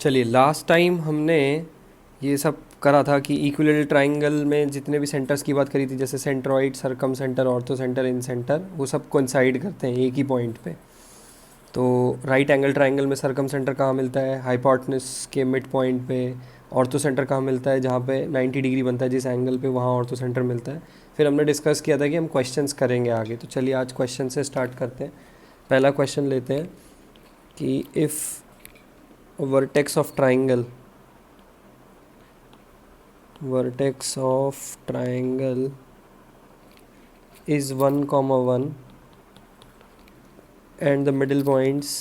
चलिए, last time हमने ये सब करा था कि इक्विलेटरल ट्राइंगल में जितने भी सेंटर्स की बात करी थी, जैसे सेंट्रॉइड, सरकम सेंटर, ऑर्थो सेंटर, इन सेंटर, वो सब कोइंसाइड करते हैं एक ही पॉइंट पे। तो राइट एंगल ट्राइंगल में सरकम सेंटर कहाँ मिलता है? हाइपोटेनस के मिड पॉइंट पे। ऑर्थो सेंटर कहाँ मिलता है? जहाँ पे 90 डिग्री बनता है जिस एंगल पे, वहाँ ऑर्थो सेंटर मिलता है। फिर हमने डिस्कस किया था कि हम क्वेश्चंस करेंगे आगे। तो चलिए आज क्वेश्चन से स्टार्ट करते हैं। पहला क्वेश्चन लेते हैं कि if vertex of triangle is 1, 1 and the middle points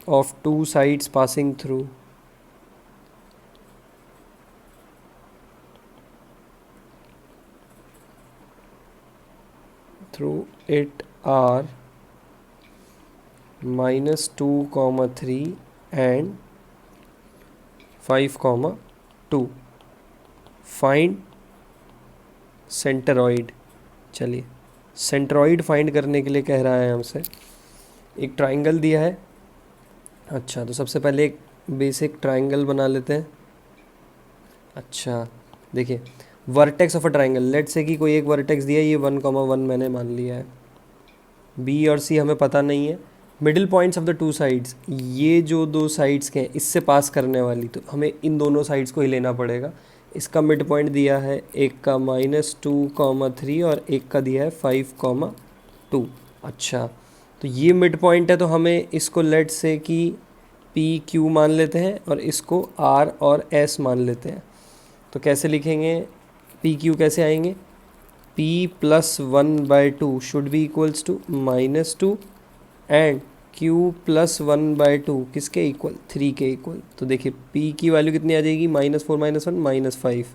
of two sides passing through it are -2, 3 and 5, 2. Find सेंटरॉइड। चलिए, सेंटरॉइड फाइंड करने के लिए कह रहा है हमसे। एक ट्राइंगल दिया है। अच्छा, तो सबसे पहले एक बेसिक ट्राइंगल बना लेते हैं। अच्छा, देखिए, vertex of a triangle, let say कि कोई एक वर्टेक्स दिया है, ये 1, 1 मैंने मान लिया है। बी और सी हमें पता नहीं है। Middle points of the two sides, ये जो दो साइड्स के हैं इससे पास करने वाली, तो हमें इन दोनों साइड्स को ही लेना पड़ेगा। इसका मिड पॉइंट दिया है एक का -2, 3 और एक का दिया है 5, 2। अच्छा, तो ये मिड पॉइंट है, तो हमें इसको लेट से कि पी क्यू मान लेते हैं और इसको आर और एस मान लेते हैं। तो कैसे लिखेंगे? पी क्यू कैसे आएंगे? p + 1/2 should be equals to -2 and q + 1/2 किसके इक्वल? 3 के इक्वल। तो देखिए, p की वैल्यू कितनी आ जाएगी? -4 -1 -5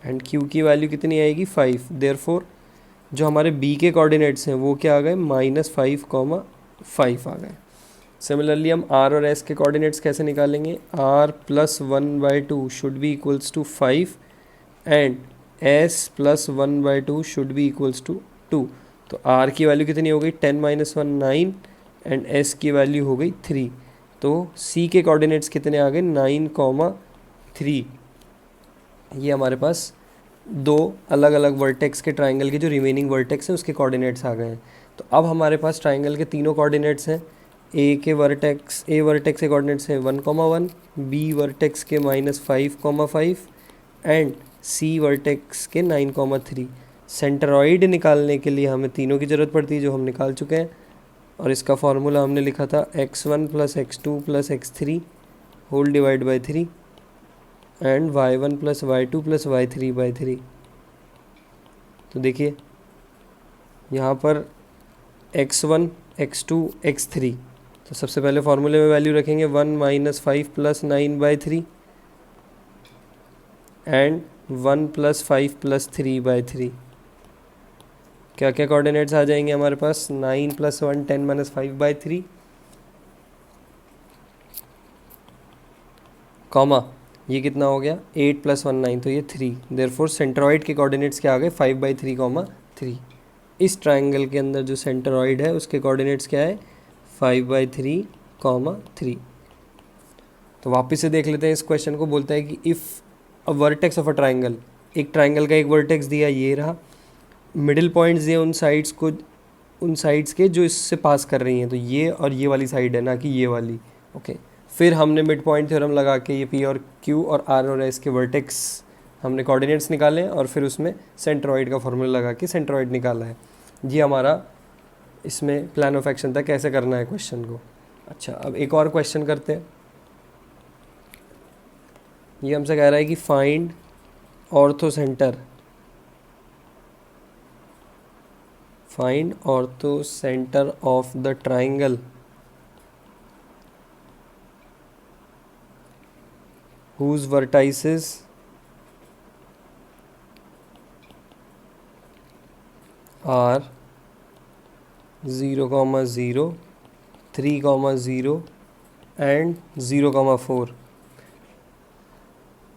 एंड q की वैल्यू कितनी आएगी? 5। देयरफॉर जो हमारे b के कोऑर्डिनेट्स हैं वो क्या आ गए? -5, 5 आ गए। सिमिलरली हम r और s के कोऑर्डिनेट्स कैसे निकालेंगे? r + 1/2 should be equals to 5 and s + 1/2 should be equals to 2। तो r की वैल्यू कितनी हो गई? 10 - 1 9 एंड s की वैल्यू हो गई 3। तो c के कोऑर्डिनेट्स कितने आ गए? 9, 3। ये हमारे पास दो अलग अलग वर्टेक्स के ट्राइंगल के जो रिमेनिंग वर्टेक्स हैं उसके कोऑर्डिनेट्स आ गए हैं। तो अब हमारे पास ट्राइंगल के तीनों कोऑर्डिनेट्स हैं। ए वर्टेक्स के कोऑर्डिनेट्स हैं 1, 1, बी वर्टेक्स के -5, 5 एंड सी वर्टेक्स के 9, 3। सेंटरॉइड निकालने के लिए हमें तीनों की ज़रूरत पड़ती है, जो हम निकाल चुके हैं। और इसका फॉर्मूला हमने लिखा था x1 + x2 + x3 whole divide by 3 and y1 + y2 + y3/3। तो देखिए, यहाँ पर x1, x2, x3, तो सबसे पहले फॉर्मूले में वैल्यू रखेंगे 1 - 5 + 9/3 एंड 1 + 5 + 3/3। क्या क्या कोऑर्डिनेट्स आ जाएंगे हमारे पास? 9 + 1 10 - 5/3 कॉमा, ये कितना हो गया? 8 + 1 9, तो ये 3। देयरफॉर सेंट्रॉइड के कोऑर्डिनेट्स क्या आ गए? 5/3, 3। इस ट्राइंगल के अंदर जो सेंट्रॉइड है उसके कोऑर्डिनेट्स क्या है? 5/3, 3। तो वापस से देख लेते हैं इस क्वेश्चन को। बोलता है कि if a vertex of a triangle, एक ट्राइंगल का एक वर्टेक्स दिया, ये रहा। मिडिल पॉइंट्स दिए उन साइड्स के जो इससे पास कर रही हैं, तो ये और ये वाली साइड है, ना कि ये वाली। ओके, फिर हमने मिड पॉइंट थ्योरम लगा के ये पी और क्यू और आर और एस के वर्टेक्स हमने कोऑर्डिनेट्स निकाले हैं और फिर उसमें सेंट्रॉइड का फॉर्मूला लगा के सेंट्रॉइड निकाला है। ये हमारा इसमें प्लान ऑफ एक्शन था, कैसे करना है क्वेश्चन को। अच्छा, अब एक और क्वेश्चन करते हैं। ये हमसे कह रहा है कि find ortho centre of the triangle whose vertices are 0, 0, 3, 0 and 0, 4।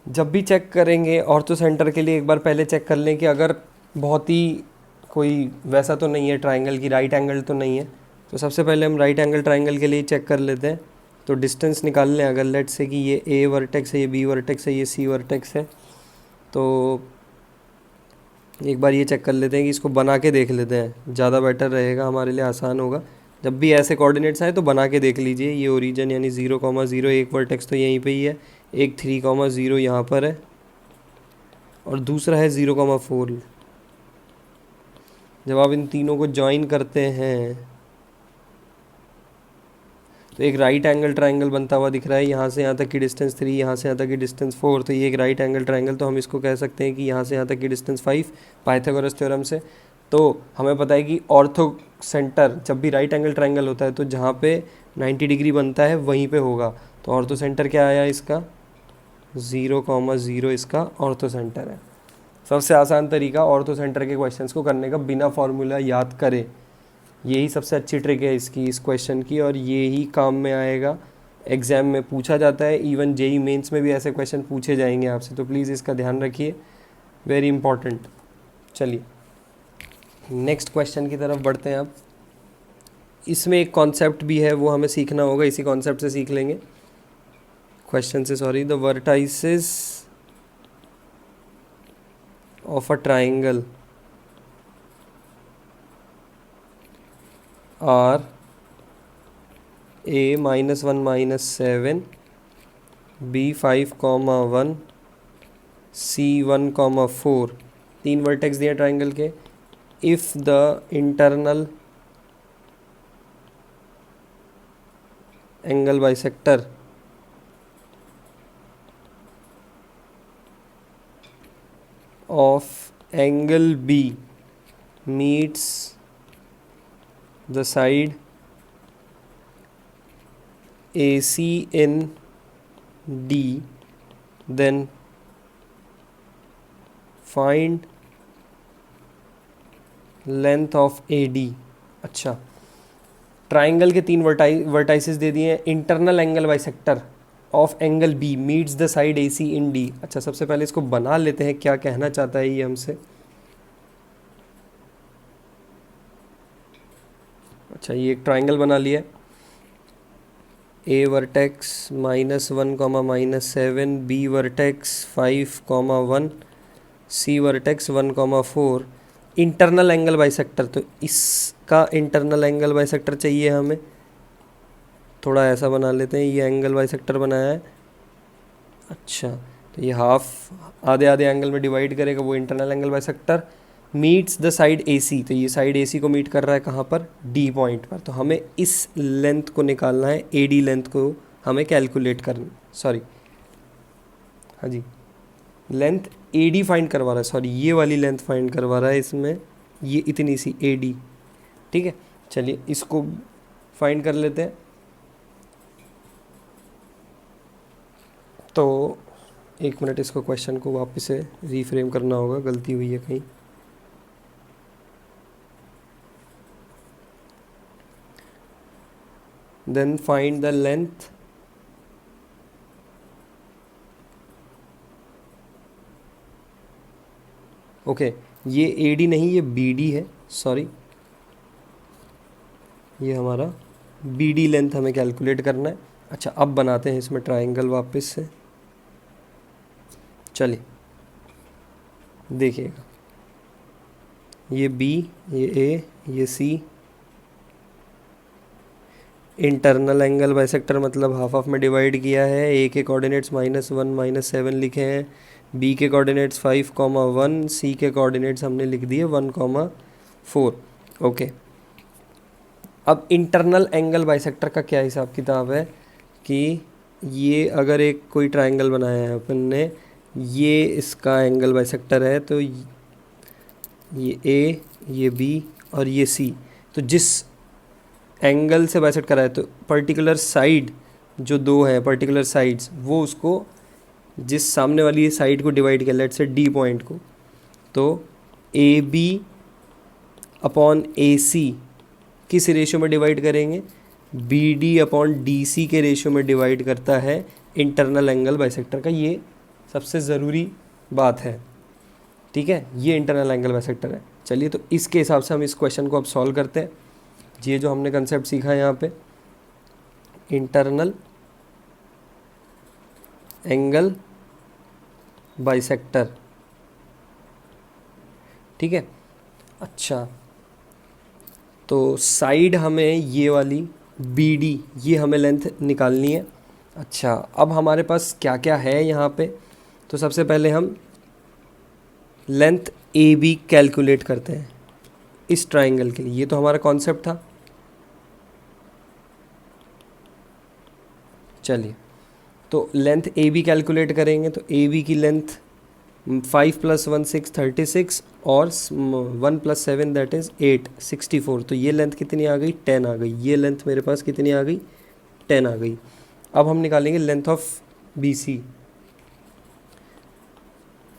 जब भी चेक करेंगे ऑर्थो सेंटर के लिए, एक बार पहले चेक कर लें कि अगर बहुत ही कोई वैसा तो नहीं है ट्राइंगल की राइट एंगल तो नहीं है। तो सबसे पहले हम राइट एंगल ट्राइंगल के लिए चेक कर लेते हैं। तो डिस्टेंस निकाल लें, अगर लेट से कि ये ए वर्टेक्स है, ये बी वर्टेक्स है, ये सी वर्टेक्स है, तो एक बार ये चेक कर लेते हैं कि इसको बना के देख लेते हैं, ज़्यादा बेटर रहेगा, हमारे लिए आसान होगा। जब भी ऐसे कोऑर्डिनेट्स आए तो बना के देख लीजिए। ये ओरिजिन यानी 0,0 एक वर्टेक्स तो यहीं पे ही है, एक 3,0 यहाँ पर है और दूसरा है 0,4। जब आप इन तीनों को ज्वाइन करते हैं तो एक राइट एंगल ट्राइंगल बनता हुआ दिख रहा है। यहाँ से यहाँ तक की डिस्टेंस 3, यहाँ से यहाँ तक की डिस्टेंस 4, तो ये एक राइट एंगल ट्राइंगल। तो हम इसको कह सकते हैं कि यहाँ से यहाँ तक की डिस्टेंस 5 पाइथागोरस थ्योरम से। तो हमें पता है कि ऑर्थो सेंटर जब भी राइट एंगल ट्राइंगल होता है तो जहाँ पे 90 डिग्री बनता है वहीं पे होगा। तो ऑर्थो सेंटर क्या आया इसका, 0,0 इसका ऑर्थो सेंटर है। सबसे आसान तरीका ऑर्थो सेंटर के क्वेश्चंस को करने का बिना फॉर्मूला याद करे, यही सबसे अच्छी ट्रिक है इसकी, इस क्वेश्चन की, और ये ही काम में आएगा। एग्ज़ाम में पूछा जाता है, इवन जेई मेंस में भी ऐसे क्वेश्चन पूछे जाएंगे आपसे, तो प्लीज़ इसका ध्यान रखिए, वेरी इंपॉर्टेंट। चलिए नेक्स्ट क्वेश्चन की तरफ बढ़ते हैं। अब इसमें एक कॉन्सेप्ट भी है, वो हमें सीखना होगा, इसी कॉन्सेप्ट से सीख लेंगे क्वेश्चन से। Sorry, the vertices of a triangle are A -1 -7 B 5,1 C 1,4, 3 vertex दिए ट्राइंगल के। If the internal angle bisector of angle B meets the side AC in D, then find length of AD। अच्छा, triangle के 3 vertices दे दिए हैं। Internal angle bisector of angle B meets the side AC in D। अच्छा, सबसे पहले इसको बना लेते हैं, क्या कहना चाहता है ये हमसे। अच्छा, ये एक ट्राइंगल बना लिया, A vertex -1, -7, B vertex 5,1, C vertex 1,4। Internal angle bisector, तो इसका इंटरनल एंगल बाइसेक्टर चाहिए हमें। थोड़ा ऐसा बना लेते हैं, ये एंगल बाइसेक्टर बनाया है। अच्छा, तो ये हाफ आधे आधे एंगल में डिवाइड करेगा, वो internal angle bisector meets the side AC। तो ये साइड AC को मीट कर रहा है कहाँ पर, D पॉइंट पर। तो हमें इस लेंथ को निकालना है, AD लेंथ को हमें कैलकुलेट करना, सॉरी हाँ जी, लेंथ AD फाइंड करवा रहा है, सॉरी ये वाली लेंथ फाइंड करवा रहा है इसमें, ये इतनी सी AD। ठीक है, चलिए इसको फाइंड कर लेते हैं। तो एक मिनट, इसको क्वेश्चन को वापस से रीफ्रेम करना होगा, गलती हुई है कहीं। Then find the length okay, ये AD नहीं, ये BD है, सॉरी ये हमारा BD लेंथ हमें कैलकुलेट करना है। अच्छा, अब बनाते हैं इसमें ट्राइंगल वापस से। चलिए देखिएगा, ये B, ये A, ये C। इंटरनल एंगल बाइसेक्टर मतलब हाफ ऑफ में डिवाइड किया है। A के कोऑर्डिनेट्स -1 -7 लिखे हैं, B के कोऑर्डिनेट्स 5,1, C के कोऑर्डिनेट्स हमने लिख दिए 1,4। ओके, अब इंटरनल एंगल बाइसेक्टर का क्या हिसाब किताब है कि ये अगर एक कोई ट्राइंगल बनाया है अपन ने, ये इसका एंगल बाइसेक्टर है, तो ये A, ये B और ये C, तो जिस एंगल से बाइसेक्ट करा है तो पर्टिकुलर साइड जो दो हैं, पर्टिकुलर साइड्स, वो उसको जिस सामने वाली साइड को डिवाइड किया, लेट से D पॉइंट को, तो AB अपॉन AC किस रेशियो में डिवाइड करेंगे, BD अपॉन DC के रेशियो में डिवाइड करता है इंटरनल एंगल बाइसेक्टर का। ये सबसे ज़रूरी बात है, ठीक है, ये इंटरनल एंगल बाइसेक्टर है। चलिए, तो इसके हिसाब से हम इस क्वेश्चन को अब सॉल्व करते हैं। ये जो हमने कंसेप्ट सीखा है यहाँ पे, इंटरनल एंगल बाइसेक्टर, ठीक है। अच्छा, तो साइड हमें ये वाली BD, ये हमें लेंथ निकालनी है। अच्छा, अब हमारे पास क्या क्या है यहाँ पे, तो सबसे पहले हम लेंथ AB कैलकुलेट करते हैं इस ट्राइंगल के लिए। ये तो हमारा कॉन्सेप्ट था। चलिए, तो लेंथ AB कैलकुलेट करेंगे, तो AB की लेंथ 5 + 1 6 36 और 1 + 7 दैट इज़ 8 64। तो ये लेंथ कितनी आ गई, 10 आ गई। ये लेंथ मेरे पास कितनी आ गई, 10 आ गई। अब हम निकालेंगे लेंथ ऑफ BC।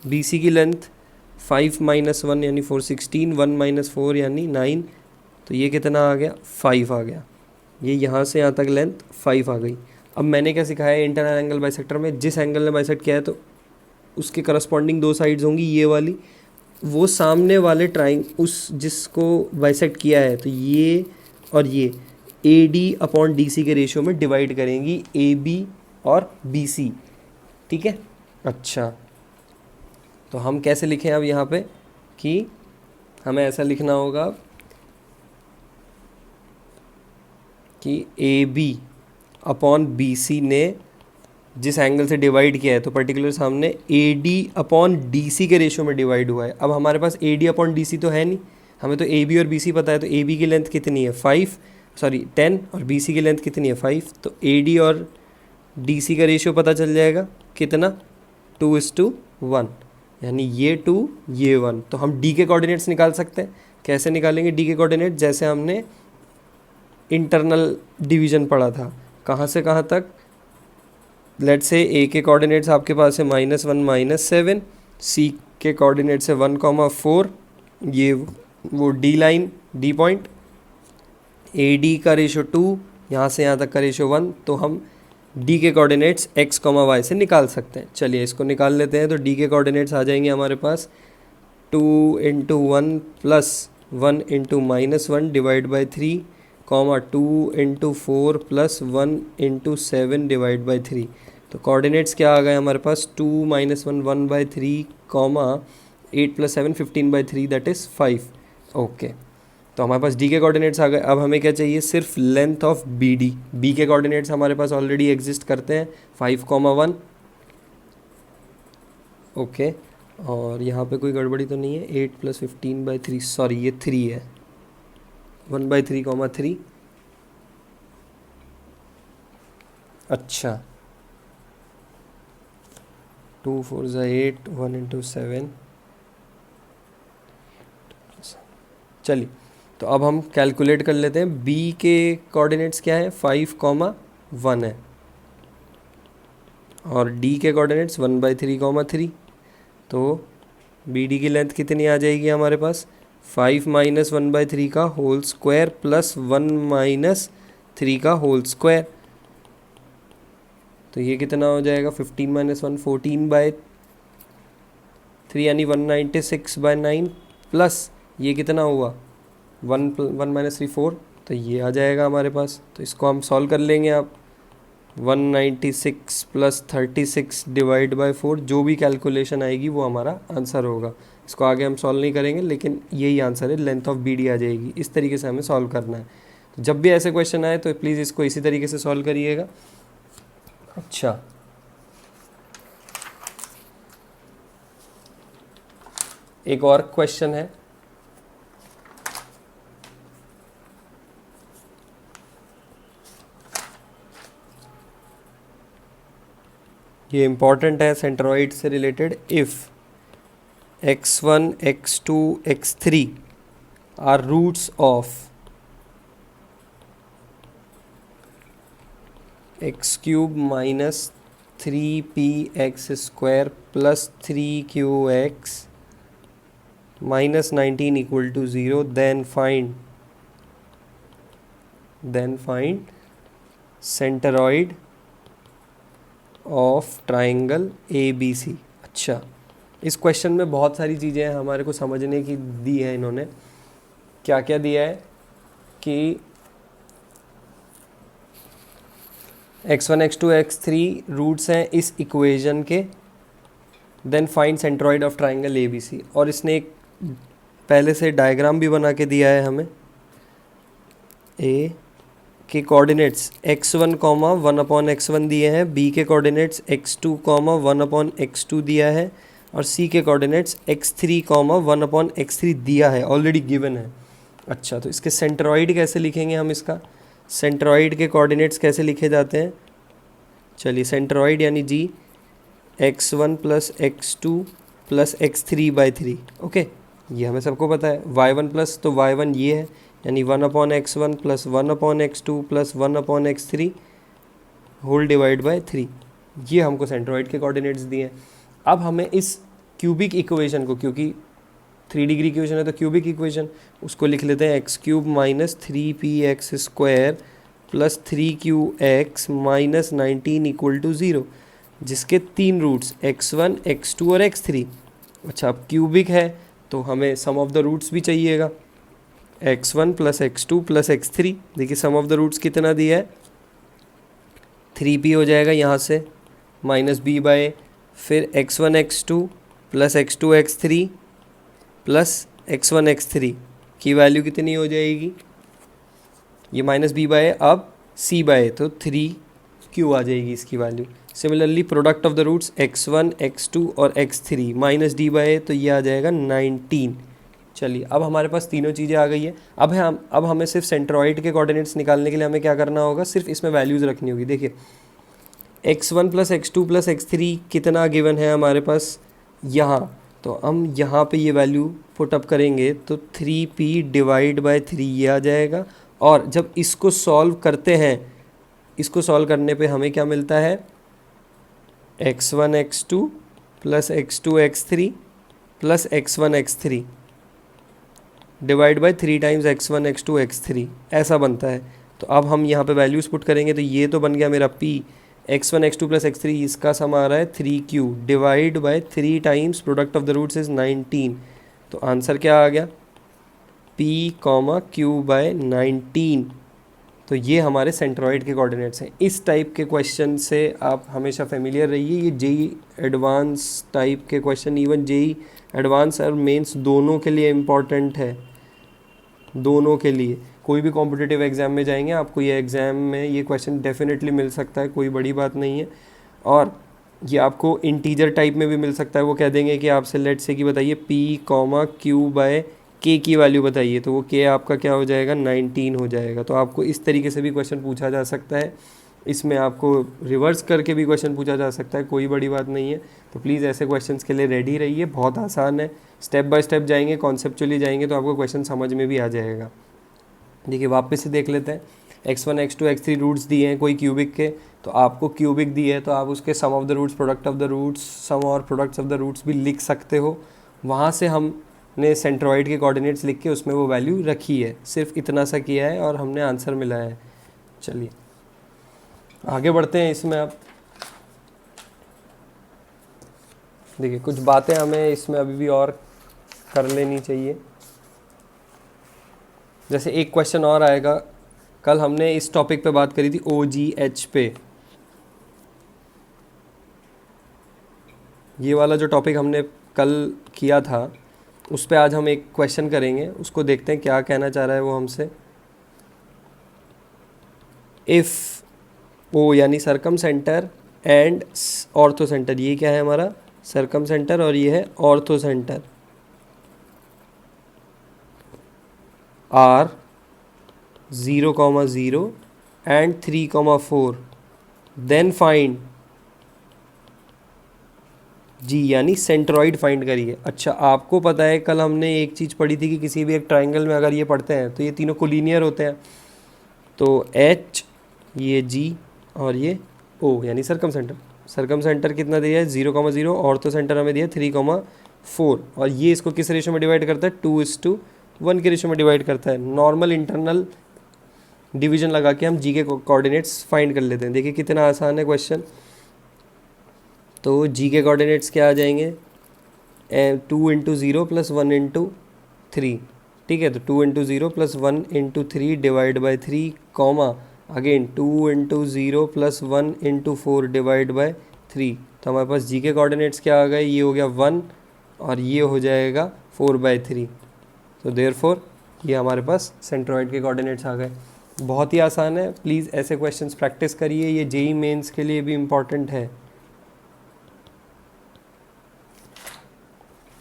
BC की लेंथ 5 - 1 यानी 4 16, 1 - 4 यानी 9, तो ये कितना आ गया, 5 आ गया। ये यहाँ से यहाँ तक लेंथ 5 आ गई। अब मैंने क्या सिखाया है, इंटरनल एंगल बाइसेक्टर में जिस एंगल ने बाइसेक्ट किया है तो उसके करस्पॉन्डिंग दो साइड्स होंगी, ये वाली, वो सामने वाले उस जिसको बाइसेक्ट किया है, तो ये और ये AD/DC के रेशियो में डिवाइड करेंगी AB और BC, ठीक है। अच्छा, तो हम कैसे लिखें अब यहाँ पे, कि हमें ऐसा लिखना होगा कि AB/BC ने जिस एंगल से डिवाइड किया है, तो पर्टिकुलर सामने AD/DC के रेशियो में डिवाइड हुआ है। अब हमारे पास AD/DC तो है नहीं, हमें तो AB और BC पता है। तो AB की लेंथ कितनी है, 10, और BC की लेंथ कितनी है, 5। तो AD और DC का रेशियो पता चल जाएगा कितना, 2:1, यानी ये 2 ये 1। तो हम D के कोऑर्डिनेट्स निकाल सकते हैं। कैसे निकालेंगे D के कोऑर्डिनेट, जैसे हमने इंटरनल डिवीजन पढ़ा था, कहाँ से कहाँ तक। लेट्स से A के कोऑर्डिनेट्स आपके पास है -1 -7, C के कोऑर्डिनेट्स है 1, 4, ये वो D line, D point, AD का रेशो 2, यहाँ से यहाँ तक का रेशो 1। तो हम D के कोऑर्डिनेट्स x, y से निकाल सकते हैं। चलिए इसको निकाल लेते हैं। तो D के कोऑर्डिनेट्स आ जाएंगे हमारे पास 2 × 1 + 1 × -1 डिवाइड बाई 3, 2 × 4 + 1 × 7 डिवाइड बाई 3। तो कोऑर्डिनेट्स क्या आ गए हमारे पास, 2 - 1 1/3, 8 + 7 15/3 दैट इज़ 5। ओके, तो हमारे पास D के कोऑर्डिनेट्स आ गए। अब हमें क्या चाहिए, सिर्फ लेंथ ऑफ BD। B के कोऑर्डिनेट्स हमारे पास ऑलरेडी एग्जिस्ट करते हैं, 5, 1। ओके, और यहाँ पे कोई गड़बड़ी तो नहीं है, 8 + 15/3, सॉरी ये 3 है, 1/3, 3। अच्छा, 2 × 4 = 8, 1 × 7। चलिए, तो अब हम कैलकुलेट कर लेते हैं। B के कोऑर्डिनेट्स क्या है, 5, 1 है, और D के कोऑर्डिनेट्स 1/3, 3। तो BD की लेंथ कितनी आ जाएगी हमारे पास, 5 - 1/3 का होल स्क्वायर प्लस 1 - 3 का होल स्क्वायर। तो ये कितना हो जाएगा, 15 - 1 14/3 यानी 196/9, प्लस ये कितना हुआ, 1 - 3 4। तो ये आ जाएगा हमारे पास। तो इसको हम सॉल्व कर लेंगे। आप 196 + 36 डिवाइड बाय 4, जो भी कैलकुलेशन आएगी वो हमारा आंसर होगा। इसको आगे हम सॉल्व नहीं करेंगे, लेकिन यही आंसर है, लेंथ ऑफ BD आ जाएगी। इस तरीके से हमें सॉल्व करना है। तो जब भी ऐसे क्वेश्चन आए तो प्लीज़ इसको इसी तरीके से सॉल्व करिएगा। अच्छा, एक और क्वेश्चन है, ये इम्पॉर्टेंट है, सेंट्रॉइड से related. If x1 x2 x3 are roots of x³ - 3px² + 3qx - 19 = 0, then find centroid of triangle ABC। अच्छा, इस क्वेश्चन में बहुत सारी चीज़ें हमारे को समझने की दी है इन्होंने। क्या क्या दिया है कि x1 x2 x3 रूट्स हैं इस इक्वेशन के, then find centroid of triangle ABC। और इसने एक पहले से डायग्राम भी बना के दिया है हमें। ए के कोऑर्डिनेट्स x1 कॉमा 1/x1 दिए हैं, b के कोऑर्डिनेट्स x2 कॉमा 1/x2 दिया है, और c के कोऑर्डिनेट्स x3 कॉमा 1/x3 दिया है, ऑलरेडी गिवन है। अच्छा, तो इसके सेंट्रॉइड कैसे लिखेंगे हम? इसका सेंट्रॉइड के कोऑर्डिनेट्स कैसे लिखे जाते हैं? चलिए, सेंट्रॉइड यानी जी x1 plus x2 plus x3/3। Okay, ये हमें सबको पता है। y1 प्लस, तो y1 ये है, यानी 1/x1 plus 1/x2 plus 1/x3 whole divide by 3। ये हमको सेंट्रॉइड के कोऑर्डिनेट्स दिए हैं। अब हमें इस क्यूबिक इक्वेशन को, क्योंकि 3 डिग्री इक्वेशन है तो क्यूबिक इक्वेशन, उसको लिख लेते हैं x³ minus 3px² plus 3qx minus 19 equal to 0, जिसके 3 रूट्स x1 x2 और x3। अच्छा, अब क्यूबिक है तो हमें सम ऑफ द रूट्स भी चाहिएगा, x1 plus x2 plus x3। देखिए सम ऑफ द रूट्स कितना दिया है, 3p हो जाएगा यहाँ से, माइनस b बाय फिर x1 x2 plus x2 x3 plus x1 x3 की वैल्यू कितनी हो जाएगी, ये माइनस b बाय अब c बाय, तो 3q आ जाएगी इसकी value. Similarly product of the roots x1 x2 और x3 माइनस d बाय, तो ये आ जाएगा 19। चलिए, अब हमारे पास तीनों चीज़ें आ गई है। अब हमें सिर्फ सेंट्रॉइड के कोऑर्डिनेट्स निकालने के लिए हमें क्या करना होगा, सिर्फ इसमें वैल्यूज़ रखनी होगी। देखिए x1 plus x2 plus x3 कितना गिवन है हमारे पास यहाँ, तो हम यहाँ पे ये वैल्यू पुट अप करेंगे तो 3p डिवाइड बाय 3 ये आ जाएगा। और जब इसको सॉल्व करते हैं, इसको सॉल्व करने पे हमें क्या मिलता है, x1 x2 plus x2 x3 plus x1 x3 divide by 3 times x1 x2 x3, ऐसा बनता है। तो अब हम यहाँ पे वैल्यूज़ पुट करेंगे तो ये तो बन गया मेरा p, x1 x2 plus x3, इसका सम आ रहा है 3q divide by 3 times product of the roots is 19। तो आंसर क्या आ गया, p कॉमा q बाय 19। तो ये हमारे सेंट्रॉइड के कोऑर्डिनेट्स हैं। इस टाइप के क्वेश्चन से आप हमेशा फेमिलियर रहिए। ये जेई एडवांस टाइप के क्वेश्चन, इवन जेई एडवांस और मेंस दोनों के लिए इम्पॉर्टेंट है, दोनों के लिए। कोई भी कॉम्पिटिटिव एग्ज़ाम में जाएंगे आपको ये एग्ज़ाम में ये क्वेश्चन डेफिनेटली मिल सकता है, कोई बड़ी बात नहीं है। और ये आपको इंटीजर टाइप में भी मिल सकता है। वो कह देंगे कि आपसे लेट से कि बताइए p comma q by k की वैल्यू बताइए, तो वो k आपका क्या हो जाएगा, 19 हो जाएगा। तो आपको इस तरीके से भी क्वेश्चन पूछा जा सकता है। इसमें आपको रिवर्स करके भी क्वेश्चन पूछा जा सकता है, कोई बड़ी बात नहीं है। तो प्लीज़ ऐसे क्वेश्चंस के लिए रेडी रहिए, बहुत आसान है। स्टेप बाय स्टेप जाएंगे, कॉन्सेप्चुअली जाएंगे तो आपको क्वेश्चन समझ में भी आ जाएगा। देखिए वापस से देख लेते हैं, x1 x2 x3 रूट्स दिए हैं कोई क्यूबिक के, तो आपको क्यूबिक दिए है तो आप उसके sum of the roots, product of the roots, sum और प्रोडक्ट्स ऑफ द रूट्स भी लिख सकते हो। वहाँ से हमने सेंट्रॉइड के कोऑर्डिनेट्स लिख के उसमें वो वैल्यू रखी है, सिर्फ इतना सा किया है और हमने आंसर मिला है। चलिए आगे बढ़ते हैं इसमें। आप देखिए कुछ बातें हमें इसमें अभी भी और कर लेनी चाहिए। जैसे एक क्वेश्चन और आएगा, कल हमने इस टॉपिक पे बात करी थी OGH पे, ये वाला जो टॉपिक हमने कल किया था उस पे आज हम एक क्वेश्चन करेंगे, उसको देखते हैं क्या कहना चाह रहा है वो हमसे। इफ़ O यानी circumcentre and orthocentre, ये क्या है हमारा सरकम सेंटर और ये है orthocentre, R 0,0 and 3,4, then find G यानी सेंट्रॉइड फाइंड करिए। अच्छा, आपको पता है कल हमने एक चीज़ पढ़ी थी कि किसी भी एक ट्राइंगल में अगर ये पढ़ते हैं तो ये तीनों कोलिनियर होते हैं। तो H, ये G और ये O यानी सरकम सेंटर। सरकम सेंटर कितना दिया है 0,0, ऑर्थो सेंटर हमें दिया 3,4, और ये इसको किस रेशो में डिवाइड करता है 2:1 के रेशो में डिवाइड करता है। नॉर्मल इंटरनल डिवीजन लगा के हम G के कोऑर्डिनेट्स फाइंड कर लेते हैं। देखिए कितना आसान है क्वेश्चन। तो G के कोऑर्डिनेट्स क्या आ जाएंगे, 2 इंटू ज़ीरो प्लस 1 इंटू 3, ठीक है। तो 2 into zero plus 1 into 3 divide by 3, comma again 2 into zero plus 1 into 4 divide by 3। तो हमारे पास जी के कोऑर्डिनेट्स क्या आ गए, ये हो गया 1 और ये हो जाएगा 4/3। तो देयरफॉर ये हमारे पास सेंट्रॉइड के कोऑर्डिनेट्स आ गए। बहुत ही आसान है, प्लीज़ ऐसे क्वेश्चंस प्रैक्टिस करिए, ये जेई मेंस के लिए भी इम्पॉर्टेंट है।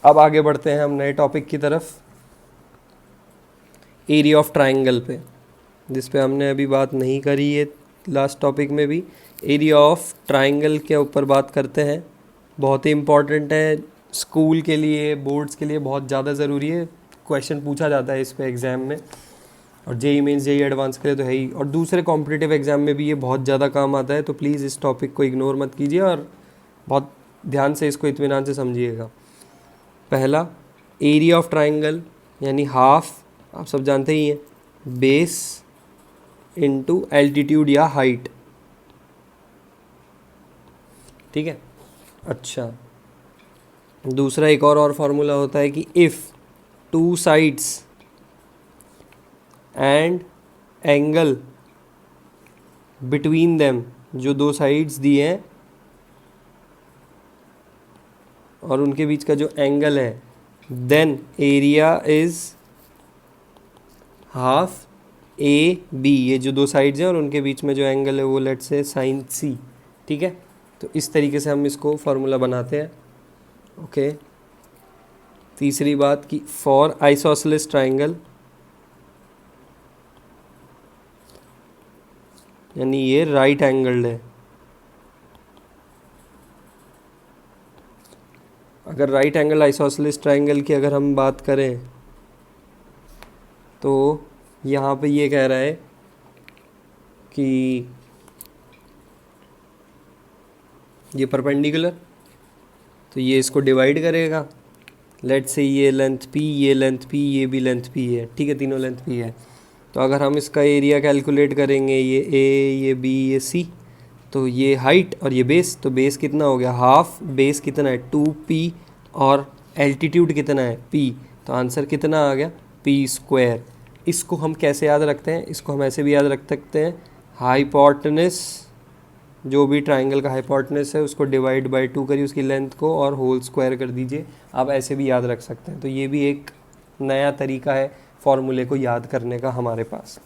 अब आगे बढ़ते हैं हम नए टॉपिक की तरफ, एरिया ऑफ ट्राइंगल पे, जिस पे हमने अभी बात नहीं करी है लास्ट टॉपिक में भी। एरिया ऑफ ट्राइंगल के ऊपर बात करते हैं, बहुत ही इम्पॉर्टेंट है, स्कूल के लिए, बोर्ड्स के लिए बहुत ज़्यादा ज़रूरी है, क्वेश्चन पूछा जाता है इस पे एग्ज़ाम में, और जेई मेंस जेई एडवांस के लिए तो है ही, और दूसरे कॉम्पिटिटिव एग्ज़ाम में भी ये बहुत ज़्यादा काम आता है। तो प्लीज़ इस टॉपिक को इग्नोर मत कीजिए और बहुत ध्यान से इसको इत्मीनान से समझिएगा। पहला, एरिया ऑफ ट्राइंगल यानी हाफ, आप सब जानते ही हैं, बेस इनटू एल्टीट्यूड या हाइट, ठीक है। अच्छा, दूसरा एक और फार्मूला होता है कि if two sides and angle between them, जो दो साइड्स दिए हैं और उनके बीच का जो एंगल है, then area is half A B, ये जो दो साइड्स हैं और उनके बीच में जो एंगल है वो लेट्स से साइन सी, ठीक है। तो इस तरीके से हम इसको फार्मूला बनाते हैं, ओके। तीसरी बात कि फॉर आइसोसेलेस ट्राइंगल, यानी ये राइट एंगल्ड है, अगर राइट एंगल आइसोसेलेस ट्राइंगल की अगर हम बात करें तो यहाँ पे ये कह रहा है कि ये परपेंडिकुलर, तो ये इसको डिवाइड करेगा, लेट्स से ये लेंथ p, ये लेंथ p, ये भी लेंथ p है, ठीक है, तीनों लेंथ p है। तो अगर हम इसका एरिया कैलकुलेट करेंगे, ये a, ये b, ये c, तो ये हाइट और ये बेस, तो बेस कितना हो गया हाफ, बेस कितना है 2p, और एल्टीट्यूड कितना है p, तो आंसर कितना आ गया p²। इसको हम कैसे याद रखते हैं, इसको हम ऐसे भी याद रख सकते हैं, हाइपोटेनस, जो भी ट्राइंगल का हाइपोटेनस है उसको डिवाइड बाय 2 करिए उसकी लेंथ को और होल स्क्वायर कर दीजिए, आप ऐसे भी याद रख सकते हैं। तो ये भी एक नया तरीका है फॉर्मूले को याद करने का हमारे पास,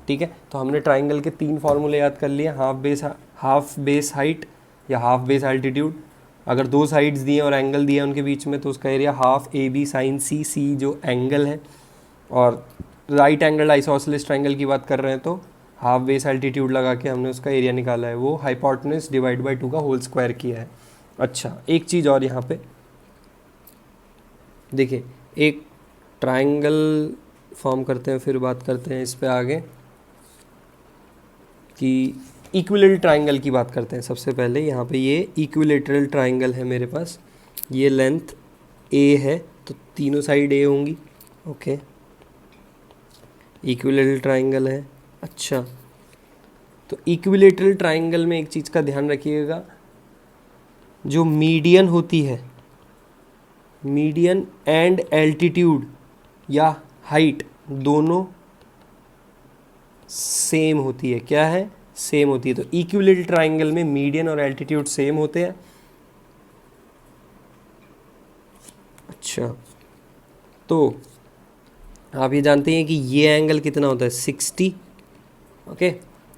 ठीक है। तो हमने ट्राइंगल के 3 फार्मूले याद कर लिए, हाफ बेस हाइट या हाफ बेस एल्टीट्यूड, अगर दो साइड्स दिए और एंगल दिए उनके बीच में तो उसका area half A B sine C, C जो एंगल है, और राइट एंगल आइसोसेलेस ट्राइंगल की बात कर रहे हैं तो हाफ बेस एल्टीट्यूड लगा के हमने उसका एरिया निकाला है, वो हाइपोटेनस डिवाइड बाय 2 का होल स्क्वायर किया है। अच्छा, एक चीज़ और यहाँ पे देखिए, एक ट्राइंगल फॉर्म करते हैं फिर बात करते हैं इस पे आगे, कि इक्विलेटरल ट्राइंगल की बात करते हैं। सबसे पहले यहाँ पे ये इक्विलेटरल ट्राइंगल है मेरे पास, ये लेंथ ए है तो तीनों साइड ए होंगी, ओके, इक्विलेटरल ट्राइंगल है। अच्छा, तो इक्विलेटरल ट्राइंगल में एक चीज़ का ध्यान रखिएगा, जो मीडियन होती है, मीडियन एंड एल्टीट्यूड या हाइट दोनों सेम होती है, क्या है, सेम होती है। तो इक्विलेटरल ट्राइंगल में मीडियन और एल्टीट्यूड सेम होते हैं। अच्छा, तो आप ये जानते हैं कि ये एंगल कितना होता है 60, ओके।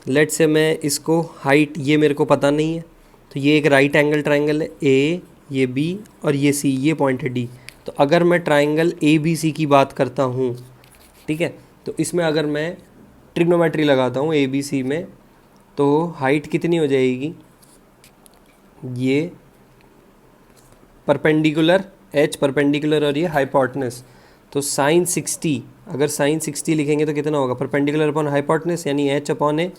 लेट से मैं इसको हाइट, ये मेरे को पता नहीं है, तो ये एक राइट एंगल ट्राइंगल है, ए, ये बी और ये सी, ये पॉइंट है डी। तो अगर मैं ट्राइंगल ए बी सी की बात करता हूँ, ठीक है, तो इसमें अगर मैं ट्रिग्नोमेट्री लगाता हूँ ए बी सी में, तो हाइट कितनी हो जाएगी, ये परपेंडिकुलर एच परपेंडिकुलर और ये हाइपोटेनस, तो साइन 60, अगर साइन 60 लिखेंगे तो कितना होगा, परपेंडिकुलर अपॉन हाइपोटेनस यानी H upon A,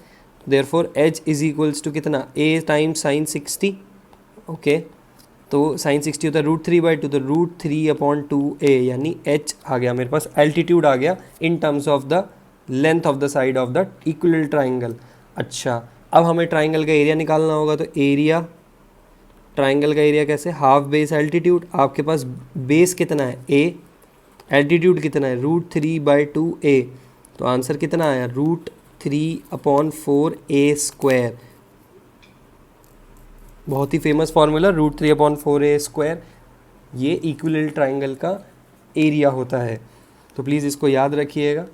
therefore H is equals to कितना, ए टाइम्स साइन 60, ओके। तो साइन 60 होता है √3/2, तो √3/2a, यानी एच आ गया मेरे पास, एल्टीट्यूड आ गया in terms of the length of the side of the equilateral triangle. अच्छा, अब हमें ट्राइंगल का एरिया निकालना होगा, तो एरिया ट्राइंगल का एरिया कैसे, हाफ बेस एल्टीट्यूड, आपके पास बेस कितना है ए, एल्टीट्यूड कितना है √3/2a, तो आंसर कितना आया √3/4a²। बहुत ही फेमस फार्मूला √3/4a², ये इक्विलेटरल ट्राइंगल का एरिया होता है, तो प्लीज़ इसको याद रखिएगा।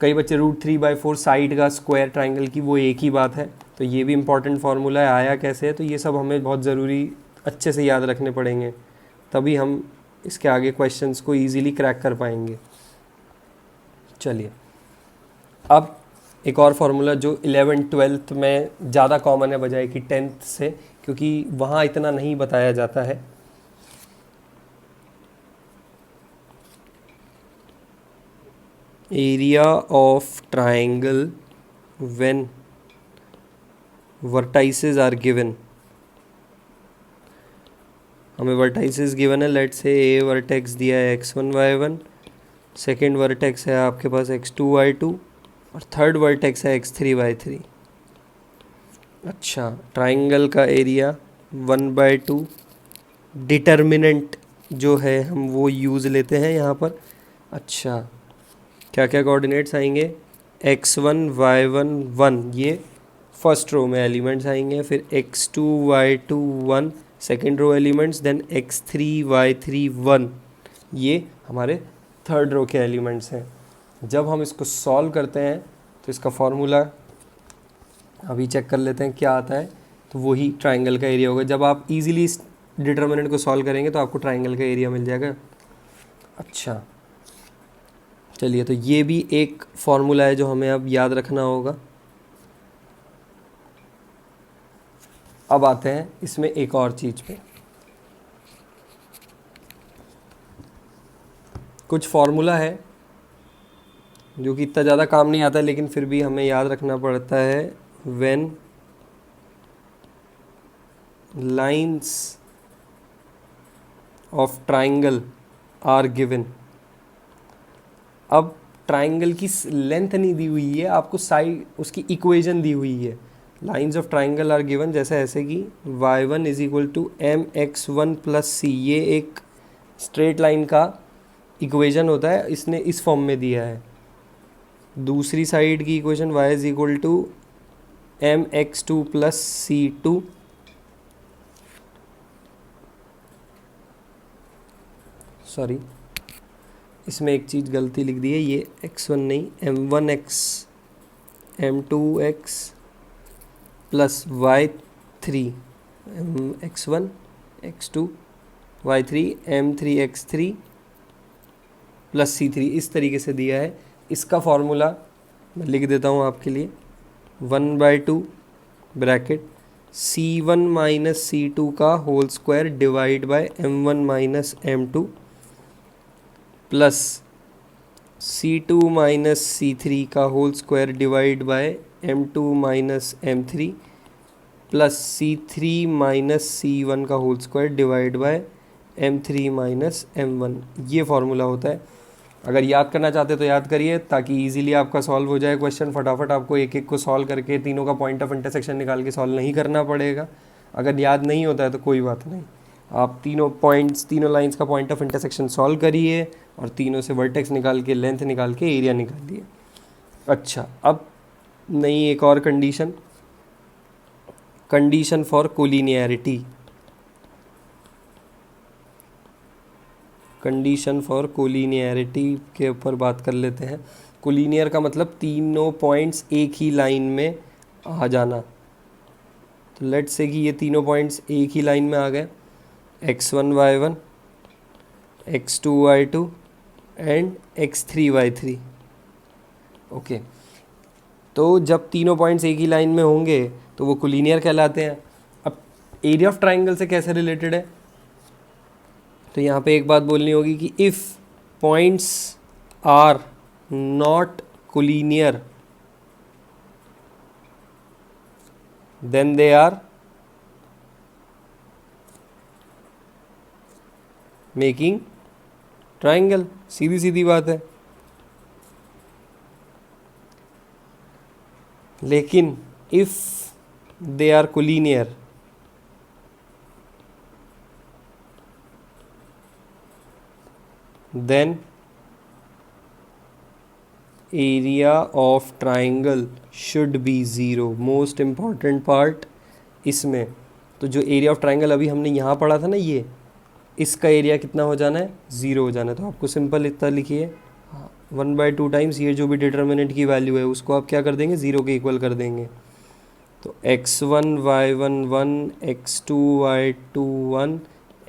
कई बच्चे √3/4 साइड का स्क्वायर ट्राइंगल की, वो एक ही बात है, तो ये भी इंपॉर्टेंट फार्मूला है, आया कैसे है, तो ये सब हमें बहुत ज़रूरी अच्छे से याद रखने पड़ेंगे, तभी हम इसके आगे क्वेश्चंस को इजीली क्रैक कर पाएंगे। चलिए अब एक और फार्मूला जो 11th-12th में ज़्यादा कॉमन है बजाय कि 10th से, क्योंकि वहाँ इतना नहीं बताया जाता है। Area of triangle when vertices are given, हमें वर्टाइसेस गिवन है, लेट्स से ए वर्टेक्स दिया है x1y1, सेकेंड वर्टेक्स है आपके पास x2y2 और थर्ड वर्टेक्स है x3y3। अच्छा, ट्राइंगल का एरिया 1/2, डिटर्मिनेंट जो है हम वो यूज़ लेते हैं यहाँ पर। अच्छा, क्या क्या कोऑर्डिनेट्स आएंगे, x1 y1 1, ये फर्स्ट रो में एलिमेंट्स आएंगे, फिर x2 y2 1 second row elements, then x3 y3 1, ये हमारे थर्ड रो के एलिमेंट्स हैं। जब हम इसको सॉल्व करते हैं तो इसका फॉर्मूला अभी चेक कर लेते हैं क्या आता है, तो वही ट्राइंगल का एरिया होगा। जब आप इजीली इस डिटर्मिनेंट को सॉल्व करेंगे तो आपको ट्राइंगल का एरिया मिल जाएगा। अच्छा चलिए, तो ये भी एक फॉर्मूला है जो हमें अब याद रखना होगा। अब आते हैं इसमें एक और चीज़ पे, कुछ फॉर्मूला है जो कि इतना ज़्यादा काम नहीं आता लेकिन फिर भी हमें याद रखना पड़ता है। When lines of triangle are given, अब ट्राइंगल की लेंथ नहीं दी हुई है आपको, साइड उसकी इक्वेशन दी हुई है। Lines of triangle are given जैसे ऐसे कि y1 = mx1 + c, ये एक स्ट्रेट लाइन का इक्वेशन होता है, इसने इस फॉर्म में दिया है। दूसरी साइड की equation y = mx2 + c2, sorry इसमें एक चीज़ गलती लिख दी है, ये x1 नहीं, m1x m2x + y3 x1 x2 y3 m3x3 + c3, इस तरीके से दिया है। इसका फॉर्मूला मैं लिख देता हूँ आपके लिए, 1/2 ब्रैकेट c1 - c2 का whole square divide by m1 - m2 plus c2 - c3 का whole square divide by m2 - m3 plus c3 - c1 का whole square divide bye m3 - m1, ये फार्मूला होता है। अगर याद करना चाहते हैं तो याद करिए, ताकि इजीली आपका सॉल्व हो जाए क्वेश्चन, फटाफट आपको एक एक को सॉल्व करके तीनों का पॉइंट ऑफ इंटरसेक्शन निकाल के सॉल्व नहीं करना पड़ेगा। अगर याद नहीं होता है तो कोई बात नहीं, आप तीनों पॉइंट्स, तीनों लाइंस का पॉइंट ऑफ इंटरसेक्शन सॉल्व करिए और तीनों से वर्टेक्स निकाल के लेंथ निकाल के एरिया निकालिए। अच्छा, अब नई एक और condition, condition for collinearity, condition for collinearity के ऊपर बात कर लेते हैं। कोलिनियर का मतलब तीनों पॉइंट्स एक ही लाइन में आ जाना। तो लेट्स से कि ये तीनों पॉइंट्स एक ही लाइन में आ गए, x1 y1 x2 y2 and x3 y3। Okay, तो जब तीनों पॉइंट्स एक ही लाइन में होंगे तो वो कोलिनियर कहलाते हैं। अब एरिया ऑफ ट्राइंगल से कैसे रिलेटेड है, तो यहाँ पे एक बात बोलनी होगी कि if points are not collinear then they are making triangle, सीधी सीधी बात है। लेकिन if they are collinear then area of triangle should be zero. Most important part इसमें, तो जो एरिया ऑफ ट्राइंगल अभी हमने यहाँ पढ़ा था ना, ये इसका एरिया कितना हो जाना है, ज़ीरो हो जाना है। तो आपको सिंपल इतना लिखिए, 1/2 टाइम्स ये जो भी डिटर्मिनेंट की वैल्यू है उसको आप क्या कर देंगे, ज़ीरो के इक्वल कर देंगे। तो x1 y1 1, x2 y2 1,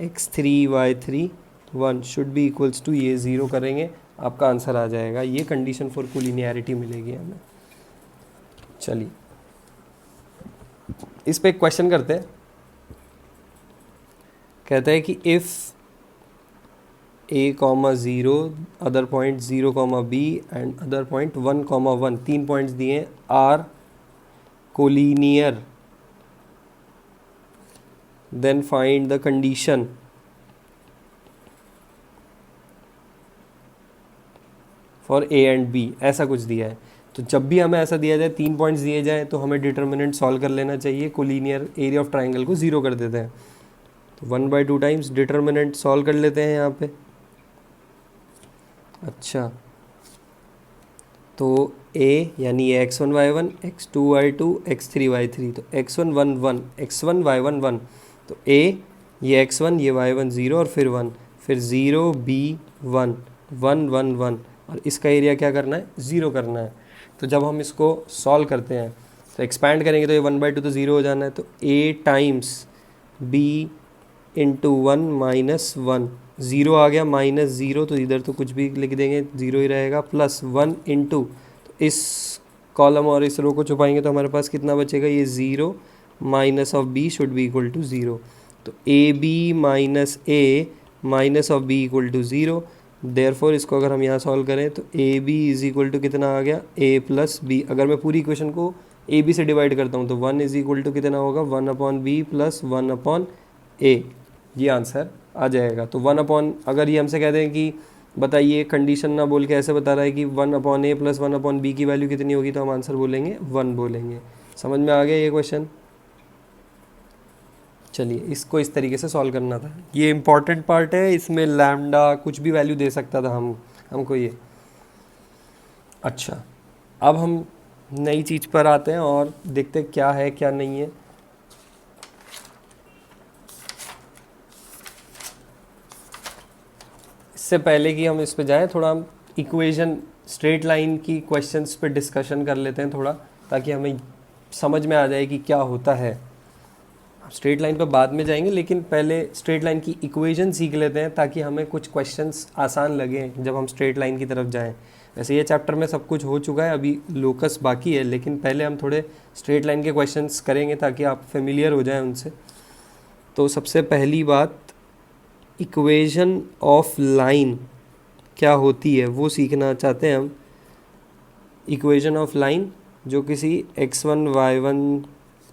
x3 y3 1 should be equals to, ये ज़ीरो करेंगे आपका आंसर आ जाएगा। ये कंडीशन फॉर कोलिनियरिटी मिलेगी हमें। चलिए इस पे एक क्वेश्चन करते हैं। कहता है कि if a,0 other point 0, b and other point 1, 1, 3 points दिए हैं, are collinear, then find the condition for a and b, ऐसा कुछ दिया है। तो जब भी हमें ऐसा दिया जाए, 3 पॉइंट्स दिए जाए, तो हमें डिटर्मिनेंट सॉल्व कर लेना चाहिए। कोलिनियर एरिया ऑफ ट्राइंगल को ज़ीरो कर देते हैं। तो 1/2 टाइम्स डिटर्मिनेंट सॉल्व कर लेते हैं यहाँ पे। अच्छा, तो a यानी ये x1 y1, x2 y2, x3 y3, तो x1 1 1, x1 y1 1, तो a ये x1 ये y1 0 और फिर 1, फिर 0 b 1 1 1 1, और इसका एरिया क्या करना है, ज़ीरो करना है। तो जब हम इसको सॉल्व करते हैं तो एक्सपैंड करेंगे तो ये 1/2 तो ज़ीरो हो जाना है। तो a times b into 1 minus 1, zero आ गया, माइनस 0 तो इधर तो कुछ भी लिख देंगे, ज़ीरो ही रहेगा, प्लस 1 इंटू, तो इस कॉलम और इस रो को छुपाएंगे तो हमारे पास कितना बचेगा, ये 0 minus of b should be equal to 0। तो a b minus a minus of b equal to 0। Therefore इसको अगर हम यहाँ सॉल्व करें तो a b is equal to कितना आ गया, a प्लस बी। अगर मैं पूरी इक्वेशन को ए बी से डिवाइड करता हूँ तो 1 इज इक्वल टू कितना होगा, 1/b प्लस 1/a, ये आंसर आ जाएगा। तो 1 अगर ये हमसे कहते हैं कि बताइए, कंडीशन ना बोल के ऐसे बता रहा है कि 1/a प्लस 1/b की वैल्यू कितनी होगी, तो हम आंसर बोलेंगे 1 बोलेंगे। समझ में आ गया ये क्वेश्चन। चलिए इसको इस तरीके से सॉल्व करना था। ये इम्पॉर्टेंट पार्ट है, इसमें लैम्डा कुछ भी वैल्यू दे सकता था हमको ये। अच्छा, अब हम नई चीज़ पर आते हैं और देखते हैं क्या है क्या नहीं है। इससे पहले कि हम इस पे जाएं, थोड़ा हम इक्वेशन स्ट्रेट लाइन की क्वेश्चंस पे डिस्कशन कर लेते हैं थोड़ा, ताकि हमें समझ में आ जाए कि क्या होता है। स्ट्रेट लाइन पे बाद में जाएंगे, लेकिन पहले स्ट्रेट लाइन की इक्वेशन सीख लेते हैं ताकि हमें कुछ क्वेश्चंस आसान लगें जब हम स्ट्रेट लाइन की तरफ जाएं। वैसे ये चैप्टर में सब कुछ हो चुका है, अभी लोकस बाकी है, लेकिन पहले हम थोड़े स्ट्रेट लाइन के क्वेश्चंस करेंगे ताकि आप फेमिलियर हो जाएं उनसे। तो सबसे पहली बात, इक्वेशन ऑफ लाइन क्या होती है वो सीखना चाहते हैं हम। इक्वेशन ऑफ लाइन जो किसी x1 y1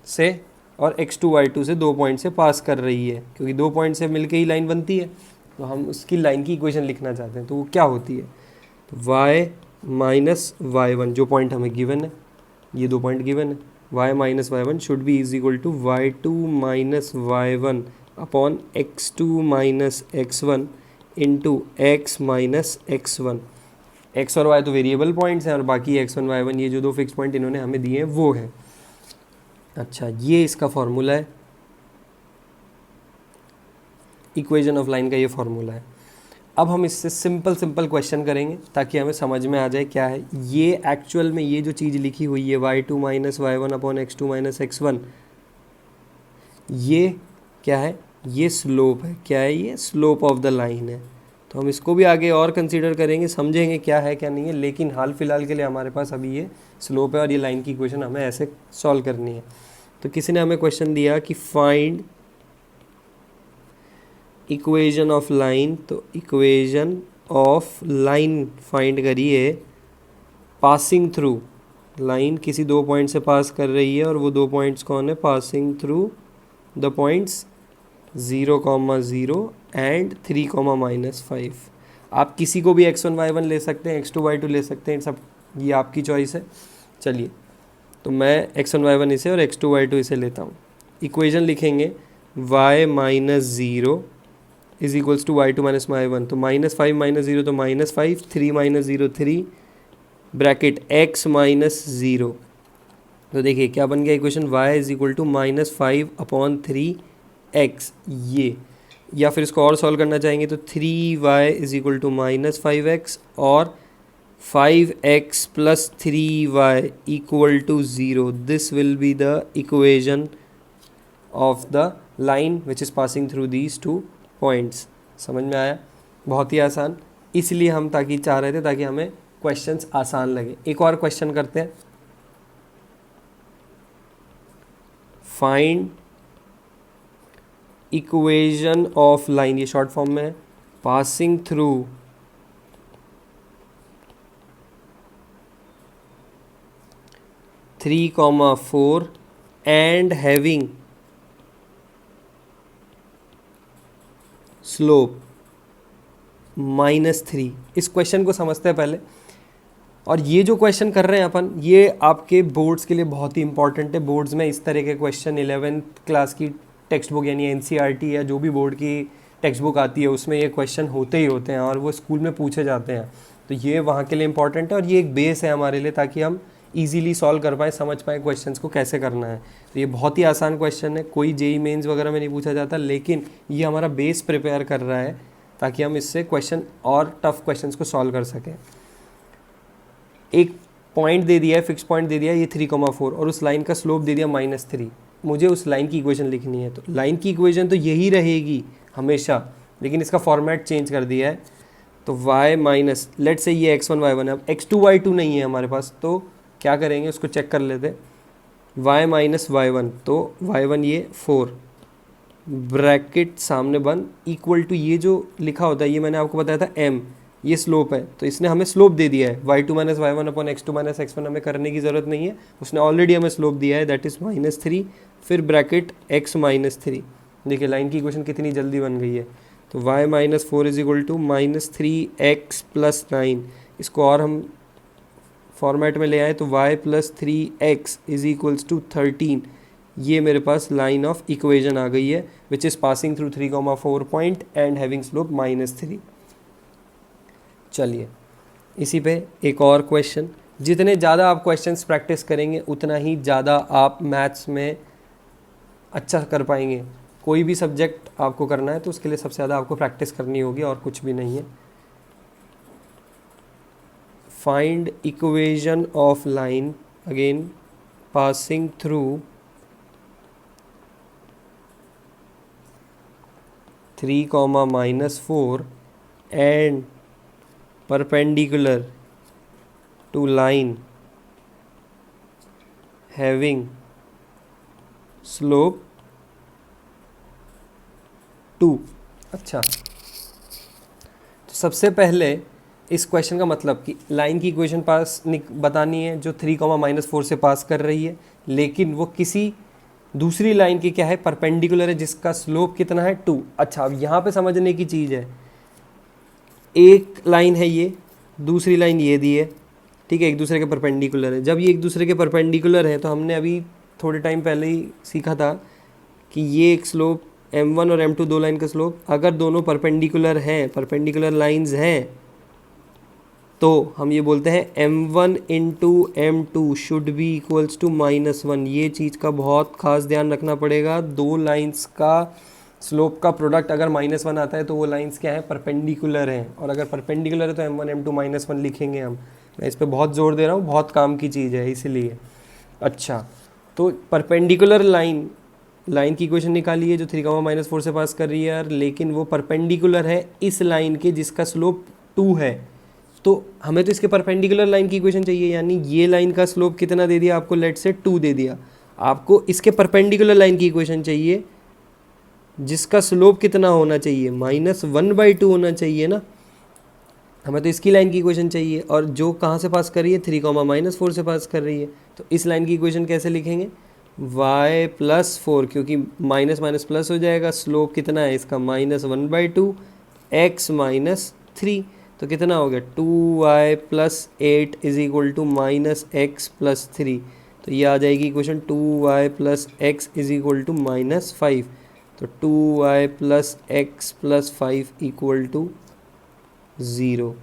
से और x2 y2 से 2 पॉइंट से पास कर रही है, क्योंकि 2 पॉइंट से मिलके ही लाइन बनती है, तो हम उसकी लाइन की इक्वेशन लिखना चाहते हैं। तो वो क्या होती है, तो y माइनस y1 जो पॉइंट हमें गिवन है, ये 2 पॉइंट गिवन है, y minus y1 should be is equal to y2 minus y1 upon x2 minus x1 into x minus x1। x और y तो वेरिएबल पॉइंट्स हैं और बाकी x1 y1 ये जो 2 फिक्स पॉइंट इन्होंने हमें दिए हैं वो है। अच्छा, ये इसका फॉर्मूला है, इक्वेशन ऑफ लाइन का ये फॉर्मूला है। अब हम इससे सिंपल क्वेश्चन करेंगे ताकि हमें समझ में आ जाए क्या है ये एक्चुअल में। ये जो चीज़ लिखी हुई है y2 minus y1 upon x2 minus x1, ये क्या है, ये स्लोप है। क्या है ये, स्लोप ऑफ द लाइन है। तो हम इसको भी आगे और कंसीडर करेंगे, समझेंगे क्या है क्या नहीं है, लेकिन हाल फिलहाल के लिए हमारे पास अभी ये स्लोप है और ये लाइन की इक्वेशन हमें ऐसे सॉल्व करनी है। तो किसी ने हमें क्वेश्चन दिया कि फाइंड इक्वेशन ऑफ लाइन, तो इक्वेशन ऑफ लाइन फाइंड करिए पासिंग थ्रू। लाइन किसी 2 पॉइंट से पास कर रही है और वो 2 पॉइंट्स कौन है, passing through the points 0, 0 and 3, -5। आप किसी को भी x1 y1 ले सकते हैं, x2 y2 ले सकते हैं, सब ये आपकी चॉइस है। चलिए, तो मैं x1 y1 इसे और x2 y2 इसे लेता हूँ। इक्वेशन लिखेंगे y minus 0 is equals to y two minus y one, तो -5 माइनस 0 तो -5, 3 माइनस 0 3, ब्रैकेट x माइनस 0। तो देखिए क्या बन गया equation, y is equal to -5/3x ये, या फिर इसको और सॉल्व करना चाहेंगे तो 3y is equal to -5x और 5x plus 3y equal to 0। This will be the equation of the line which is passing through these two points. समझ में आया? बहुत ही आसान, इसलिए हम ताकि चाह रहे थे ताकि हमें क्वेश्चंस आसान लगे। एक और क्वेश्चन करते हैं, फाइंड इक्वेशन ऑफ लाइन, ये शॉर्ट फॉर्म में है, passing through 3, 4 and having slope -3। इस क्वेश्चन को समझते हैं पहले। और ये जो क्वेश्चन कर रहे हैं अपन, ये आपके बोर्ड्स के लिए बहुत ही इंपॉर्टेंट है। बोर्ड्स में इस तरह के क्वेश्चन 11th क्लास की टेक्स्ट बुक यानी एनसीईआरटी या जो भी बोर्ड की टेक्स्ट बुक आती है उसमें ये क्वेश्चन होते ही होते हैं और वो स्कूल में पूछे जाते हैं। तो ये वहाँ के लिए इंपॉर्टेंट है और ये एक बेस है हमारे लिए ताकि हम ईजिली सॉल्व कर पाएँ, समझ पाएँ क्वेश्चंस को कैसे करना है। तो ये बहुत ही आसान क्वेश्चन है, कोई जेई मेंस वगैरह में नहीं पूछा जाता, लेकिन ये हमारा बेस प्रिपेयर कर रहा है ताकि हम इससे क्वेश्चन और टफ क्वेश्चंस को सॉल्व कर सकें। एक पॉइंट दे दिया है, फिक्स पॉइंट दे दिया है, ये 3,4 और उस लाइन का स्लोप दे दिया -3। मुझे उस लाइन की इक्वेशन लिखनी है, तो लाइन की इक्वेशन तो यही रहेगी हमेशा, लेकिन इसका फॉर्मेट चेंज कर दिया है। तो y माइनस, लेट से ये x1 y1 है, अब x2 y2 नहीं है हमारे पास, तो क्या करेंगे उसको चेक कर लेते। y माइनस y1, तो y1 ये 4, ब्रैकेट सामने बंद, इक्वल टू ये जो लिखा होता है ये मैंने आपको बताया था m, ये स्लोप है, तो इसने हमें स्लोप दे दिया है। y2 minus y1 upon x2 minus x1 हमें करने की ज़रूरत नहीं है, उसने ऑलरेडी हमें स्लोप दिया है, दैट इज़ -3, फिर ब्रैकेट x माइनस 3। देखिए लाइन की इक्वेशन कितनी जल्दी बन गई है। तो y minus 4 is equal to -3x plus 9, इसको और हम फॉर्मेट में ले आए तो y plus 3x is equals to 13। ये मेरे पास लाइन ऑफ इक्वेशन आ गई है which is passing through 3,4 point and having slope -3। चलिए इसी पे एक और क्वेश्चन। जितने ज़्यादा आप क्वेश्चंस प्रैक्टिस करेंगे उतना ही ज़्यादा आप मैथ्स में अच्छा कर पाएंगे। कोई भी सब्जेक्ट आपको करना है तो उसके लिए सबसे ज़्यादा आपको प्रैक्टिस करनी होगी और कुछ भी नहीं है। Find equation of line again passing through 3, -4 and perpendicular to line having slope 2। अच्छा, तो सबसे पहले इस क्वेश्चन का मतलब कि लाइन की इक्वेशन पास बतानी है जो 3, -4 से पास कर रही है, लेकिन वो किसी दूसरी लाइन की क्या है, परपेंडिकुलर है, जिसका स्लोप कितना है 2। अच्छा, अब यहाँ पे समझने की चीज़ है, एक लाइन है ये, दूसरी लाइन ये दी है, ठीक है, एक दूसरे के परपेंडिकुलर है। जब ये एक दूसरे के परपेंडिकुलर है तो हमने अभी थोड़े टाइम पहले ही सीखा था कि ये एक स्लोप m1 और m2 दो लाइन का स्लोप, अगर दोनों परपेंडिकुलर हैं, परपेंडिकुलर लाइंस हैं, तो हम ये बोलते हैं m1 into m2 should be equals to -1। ये चीज़ का बहुत खास ध्यान रखना पड़ेगा। दो लाइंस का स्लोप का प्रोडक्ट अगर -1 आता है तो वो लाइंस क्या है, परपेंडिकुलर हैं, और अगर परपेंडिकुलर है तो m1 m2 -1 लिखेंगे हम। मैं इस पर बहुत जोर दे रहा हूँ, बहुत काम की चीज़ है इसीलिए। अच्छा, तो परपेंडिकुलर लाइन की इक्वेशन निकाली है जो 3, -4 से पास कर रही है, लेकिन वो परपेंडिकुलर है इस लाइन के जिसका स्लोप 2 है। तो हमें तो इसके परपेंडिकुलर लाइन की इक्वेशन चाहिए, यानी ये लाइन का स्लोप कितना दे दिया आपको, लेट से 2 दे दिया। आपको इसके परपेंडिकुलर लाइन की इक्वेशन चाहिए जिसका स्लोप कितना होना चाहिए, -1/2 होना चाहिए ना। हमें तो इसकी लाइन की इक्वेशन चाहिए, और जो कहाँ से पास कर रही है, 3, -4 से पास कर रही है। तो इस लाइन की इक्वेशन कैसे लिखेंगे, y प्लस 4, क्योंकि माइनस माइनस प्लस हो जाएगा। स्लोप कितना है इसका, -1/2 x -3, तो कितना हो गया 2y plus 8 is equal to -x plus 3। तो ये आ जाएगी equation 2y plus x is equal to -5। तो 2y plus x plus 5 equal to 0।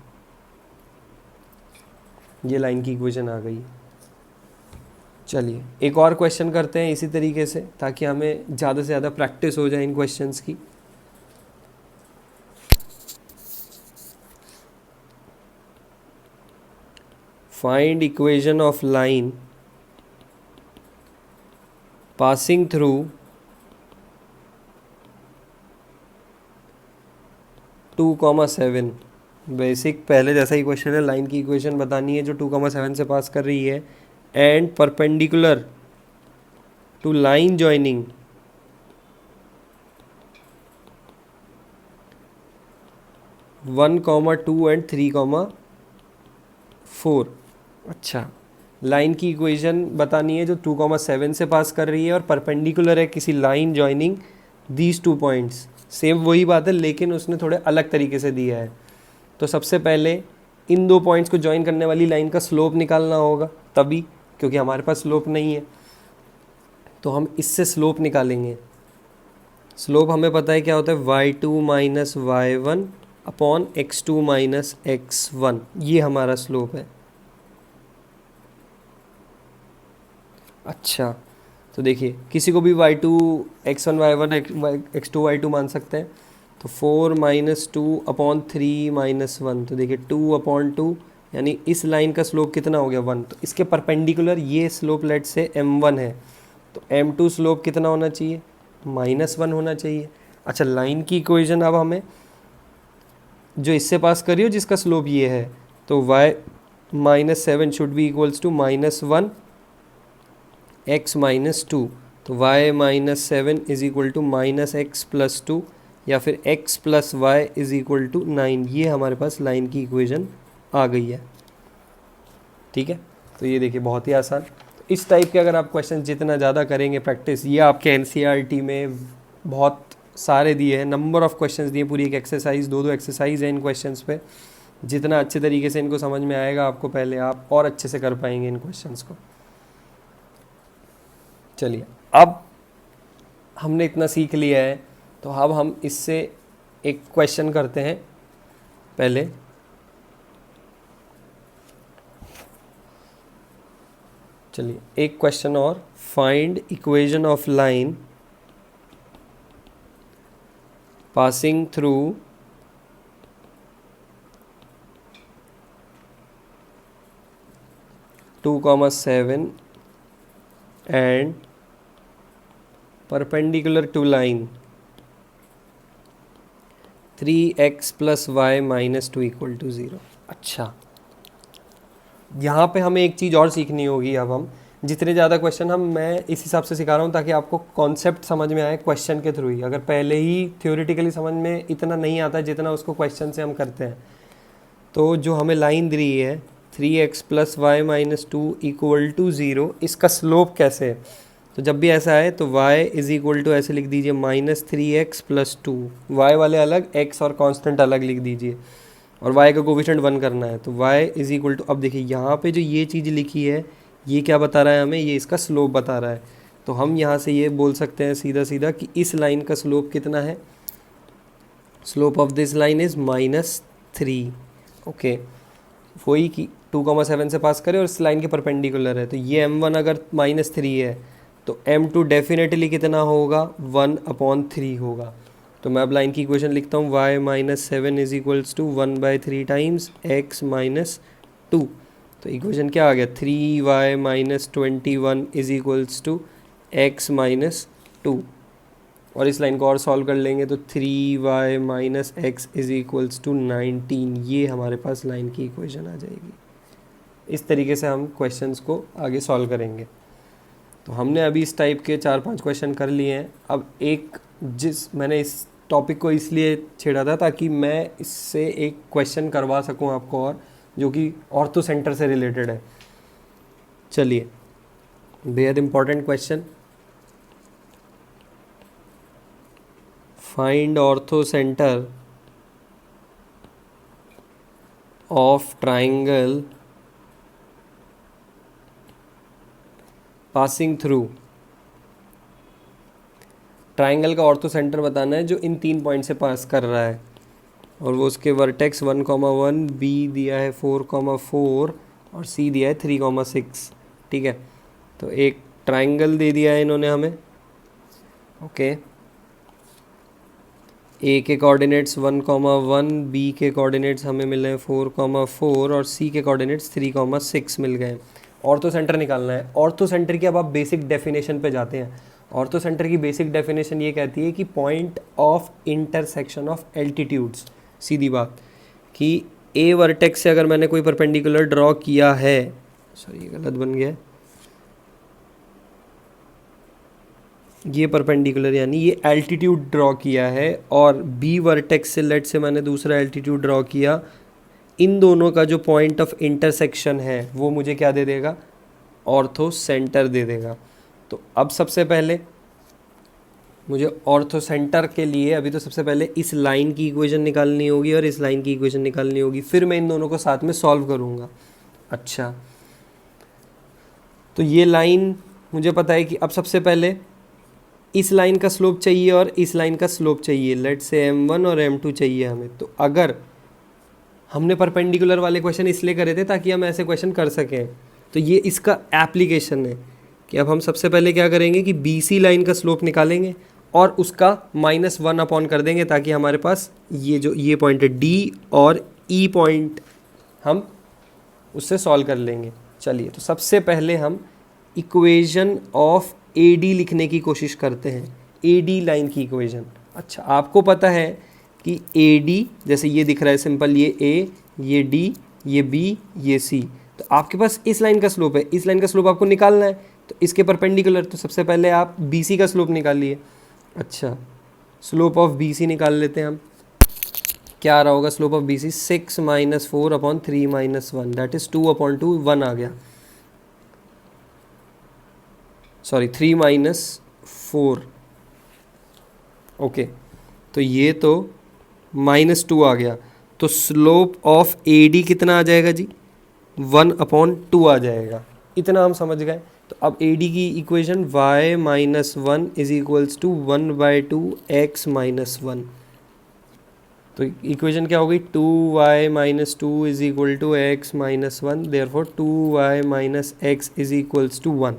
ये लाइन की इक्वेशन आ गई। चलिए एक और क्वेश्चन करते हैं इसी तरीके से, ताकि हमें ज़्यादा से ज़्यादा प्रैक्टिस हो जाए इन क्वेश्चंस की। Find equation of line passing through 2,7। Basic पहले जैसा ही क्वेश्चन है, लाइन की इक्वेशन बतानी है जो 2,7 से पास कर रही है, and perpendicular to line joining 1,2 and 3,4। अच्छा, लाइन की इक्वेशन बतानी है जो 2,7 से पास कर रही है और परपेंडिकुलर है किसी line joining these 2 points. Same वही बात है, लेकिन उसने थोड़े अलग तरीके से दिया है। तो सबसे पहले इन 2 पॉइंट्स को ज्वाइन करने वाली लाइन का स्लोप निकालना होगा, तभी, क्योंकि हमारे पास स्लोप नहीं है तो हम इससे स्लोप निकालेंगे। स्लोप हमें पता है क्या होता है, y2 minus y1 upon x2 minus x1, ये हमारा स्लोप है। अच्छा, तो देखिए किसी को भी y2 x1 y1 x2 y2 मान सकते हैं। तो 4 माइनस 2 अपॉन 3 माइनस 1, तो देखिए 2 अपॉन 2, यानी इस लाइन का स्लोप कितना हो गया 1। तो इसके परपेंडिकुलर ये स्लोप लेट से m1 है, तो m2 स्लोप कितना होना चाहिए, -1 होना चाहिए। अच्छा, लाइन की इक्वेशन अब हमें जो इससे पास करी हो जिसका स्लोप ये है, तो y -7 should be equals to -1 x minus 2। तो y -7 is equal to -x plus 2, या फिर x plus y is equal to 9। ये हमारे पास लाइन की इक्वेशन आ गई है। ठीक है, तो ये देखिए बहुत ही आसान। इस टाइप के अगर आप क्वेश्चन जितना ज़्यादा करेंगे प्रैक्टिस, ये आपके एनसीईआरटी में बहुत सारे दिए हैं, नंबर ऑफ क्वेश्चंस दिए, पूरी एक एक्सरसाइज, 2 एक्सरसाइज है इन क्वेश्चंस पे। जितना अच्छे तरीके से इनको समझ में आएगा आपको, पहले आप और अच्छे से कर पाएंगे इन क्वेश्चंस को। चलिए, अब हमने इतना सीख लिया है, तो अब हम इससे एक क्वेश्चन करते हैं। पहले चलिए एक क्वेश्चन और, find equation of line passing through 2,7 and perpendicular to line 3x plus y minus 2 equal to 0। अच्छा, यहाँ पे हमें एक चीज़ और सीखनी होगी। अब हम जितने ज़्यादा क्वेश्चन मैं इस हिसाब से सिखा रहा हूँ ताकि आपको कॉन्सेप्ट समझ में आए क्वेश्चन के थ्रू ही। अगर पहले ही थ्योरेटिकली समझ में इतना नहीं आता जितना उसको क्वेश्चन से हम करते हैं, तो जो हमें लाइन दी रही है 3x plus y minus 2 equal to 0, इसका स्लोप कैसे है। तो जब भी ऐसा है तो y इज इक्वल टू ऐसे लिख दीजिए -3x प्लस 2, वाई वाले अलग, x और कांस्टेंट अलग लिख दीजिए, और y का कोफिशिएंट 1 करना है। तो y इज इक्वल टू, अब देखिए यहाँ पे जो ये चीज़ लिखी है ये क्या बता रहा है हमें, ये इसका स्लोप बता रहा है। तो हम यहाँ से ये बोल सकते हैं सीधा सीधा कि इस लाइन का स्लोप कितना है, slope of this line is -3। Okay, वही कि 2,7 से पास करें और इस लाइन के परपेंडिकुलर है, तो ये m1 अगर -3 है तो m2 डेफिनेटली कितना होगा, 1/3 होगा। तो मैं अब लाइन की इक्वेशन लिखता हूँ, y -7 is equals to 1/3 times x minus 2। तो इक्वेशन क्या आ गया, 3y - 21 is equals to x minus 2। और इस लाइन को और सॉल्व कर लेंगे तो 3y minus x is equals to 19। ये हमारे पास लाइन की इक्वेशन आ जाएगी। इस तरीके से हम क्वेश्चंस को आगे सॉल्व करेंगे। तो हमने अभी इस टाइप के 4-5 क्वेश्चन कर लिए हैं। अब एक, मैंने इस टॉपिक को इसलिए छेड़ा था ताकि मैं इससे एक क्वेश्चन करवा सकूं आपको, और जो कि ऑर्थो सेंटर से रिलेटेड है। चलिए, बेहद important question, find ortho centre of triangle passing through triangle का ऑर्थो सेंटर बताना है जो इन 3 पॉइंट से पास कर रहा है, और वो उसके वर्टेक्स 1,1, बी दिया है 4,4 और सी दिया है 3,6। ठीक है, तो एक ट्राइंगल दे दिया है इन्होंने हमें। ओके, ए के कोऑर्डिनेट्स 1,1, बी के कोऑर्डिनेट्स हमें मिले हैं 4,4 और सी के कोऑर्डिनेट्स 3,6 मिल गए। ऑर्थो सेंटर निकालना है। ऑर्थो सेंटर की अब आप बेसिक डेफिनेशन पे जाते हैं। ऑर्थो सेंटर की बेसिक डेफिनेशन ये कहती है कि point of intersection of altitudes. सीधी बात कि ए वर्टेक्स से अगर मैंने कोई परपेंडिकुलर ड्रॉ किया है, सॉरी ये गलत बन गया है, ये परपेंडिकुलर यानी ये एल्टीट्यूड ड्रॉ किया है और बी वर्टेक्स से लेट से मैंने दूसरा एल्टीट्यूड ड्रॉ किया, इन दोनों का जो पॉइंट ऑफ इंटरसेक्शन है वो मुझे क्या दे देगा, ऑर्थो सेंटर दे देगा। तो अब सबसे पहले मुझे ऑर्थो सेंटर के लिए अभी तो सबसे पहले इस लाइन की इक्वेशन निकालनी होगी और इस लाइन की इक्वेशन निकालनी होगी, फिर मैं इन दोनों को साथ में सॉल्व करूँगा। अच्छा, तो ये लाइन मुझे पता है कि अब सबसे पहले इस लाइन का स्लोप चाहिए और इस लाइन का स्लोप चाहिए, लेट से m1 और m2 चाहिए हमें। तो अगर हमने परपेंडिकुलर वाले क्वेश्चन इसलिए करे थे ताकि हम ऐसे क्वेश्चन कर सकें, तो ये इसका एप्लीकेशन है कि अब हम सबसे पहले क्या करेंगे कि BC लाइन का स्लोप निकालेंगे और उसका -1 अपॉन कर देंगे ताकि हमारे पास ये पॉइंट है D और E पॉइंट हम उससे सॉल्व कर लेंगे। चलिए, तो सबसे पहले हम इक्वेशन ऑफ AD लिखने की कोशिश करते हैं, AD लाइन की इक्वेशन। अच्छा, आपको पता है कि AD जैसे ये दिख रहा है सिंपल, ये A, ये D, ये B, ये C, तो आपके पास इस लाइन का स्लोप है, इस लाइन का स्लोप आपको निकालना है, तो इसके परपेंडिकुलर, तो सबसे पहले आप BC का स्लोप निकालिए। अच्छा, स्लोप ऑफ BC निकाल लेते हैं हम। क्या आ रहा होगा slope of BC, 6 - 4 upon 3 - 1, that is 2/2, 1 आ गया, सॉरी 3 - 4। ओके, तो ये तो -2 आ गया, तो स्लोप ऑफ AD कितना आ जाएगा जी, 1/2 आ जाएगा। इतना हम समझ गए। तो अब AD की इक्वेशन y - 1 = 1/2 x - 1, तो इक्वेशन क्या होगी, 2y - 2 = x - 1, therefore 2y - x = 1।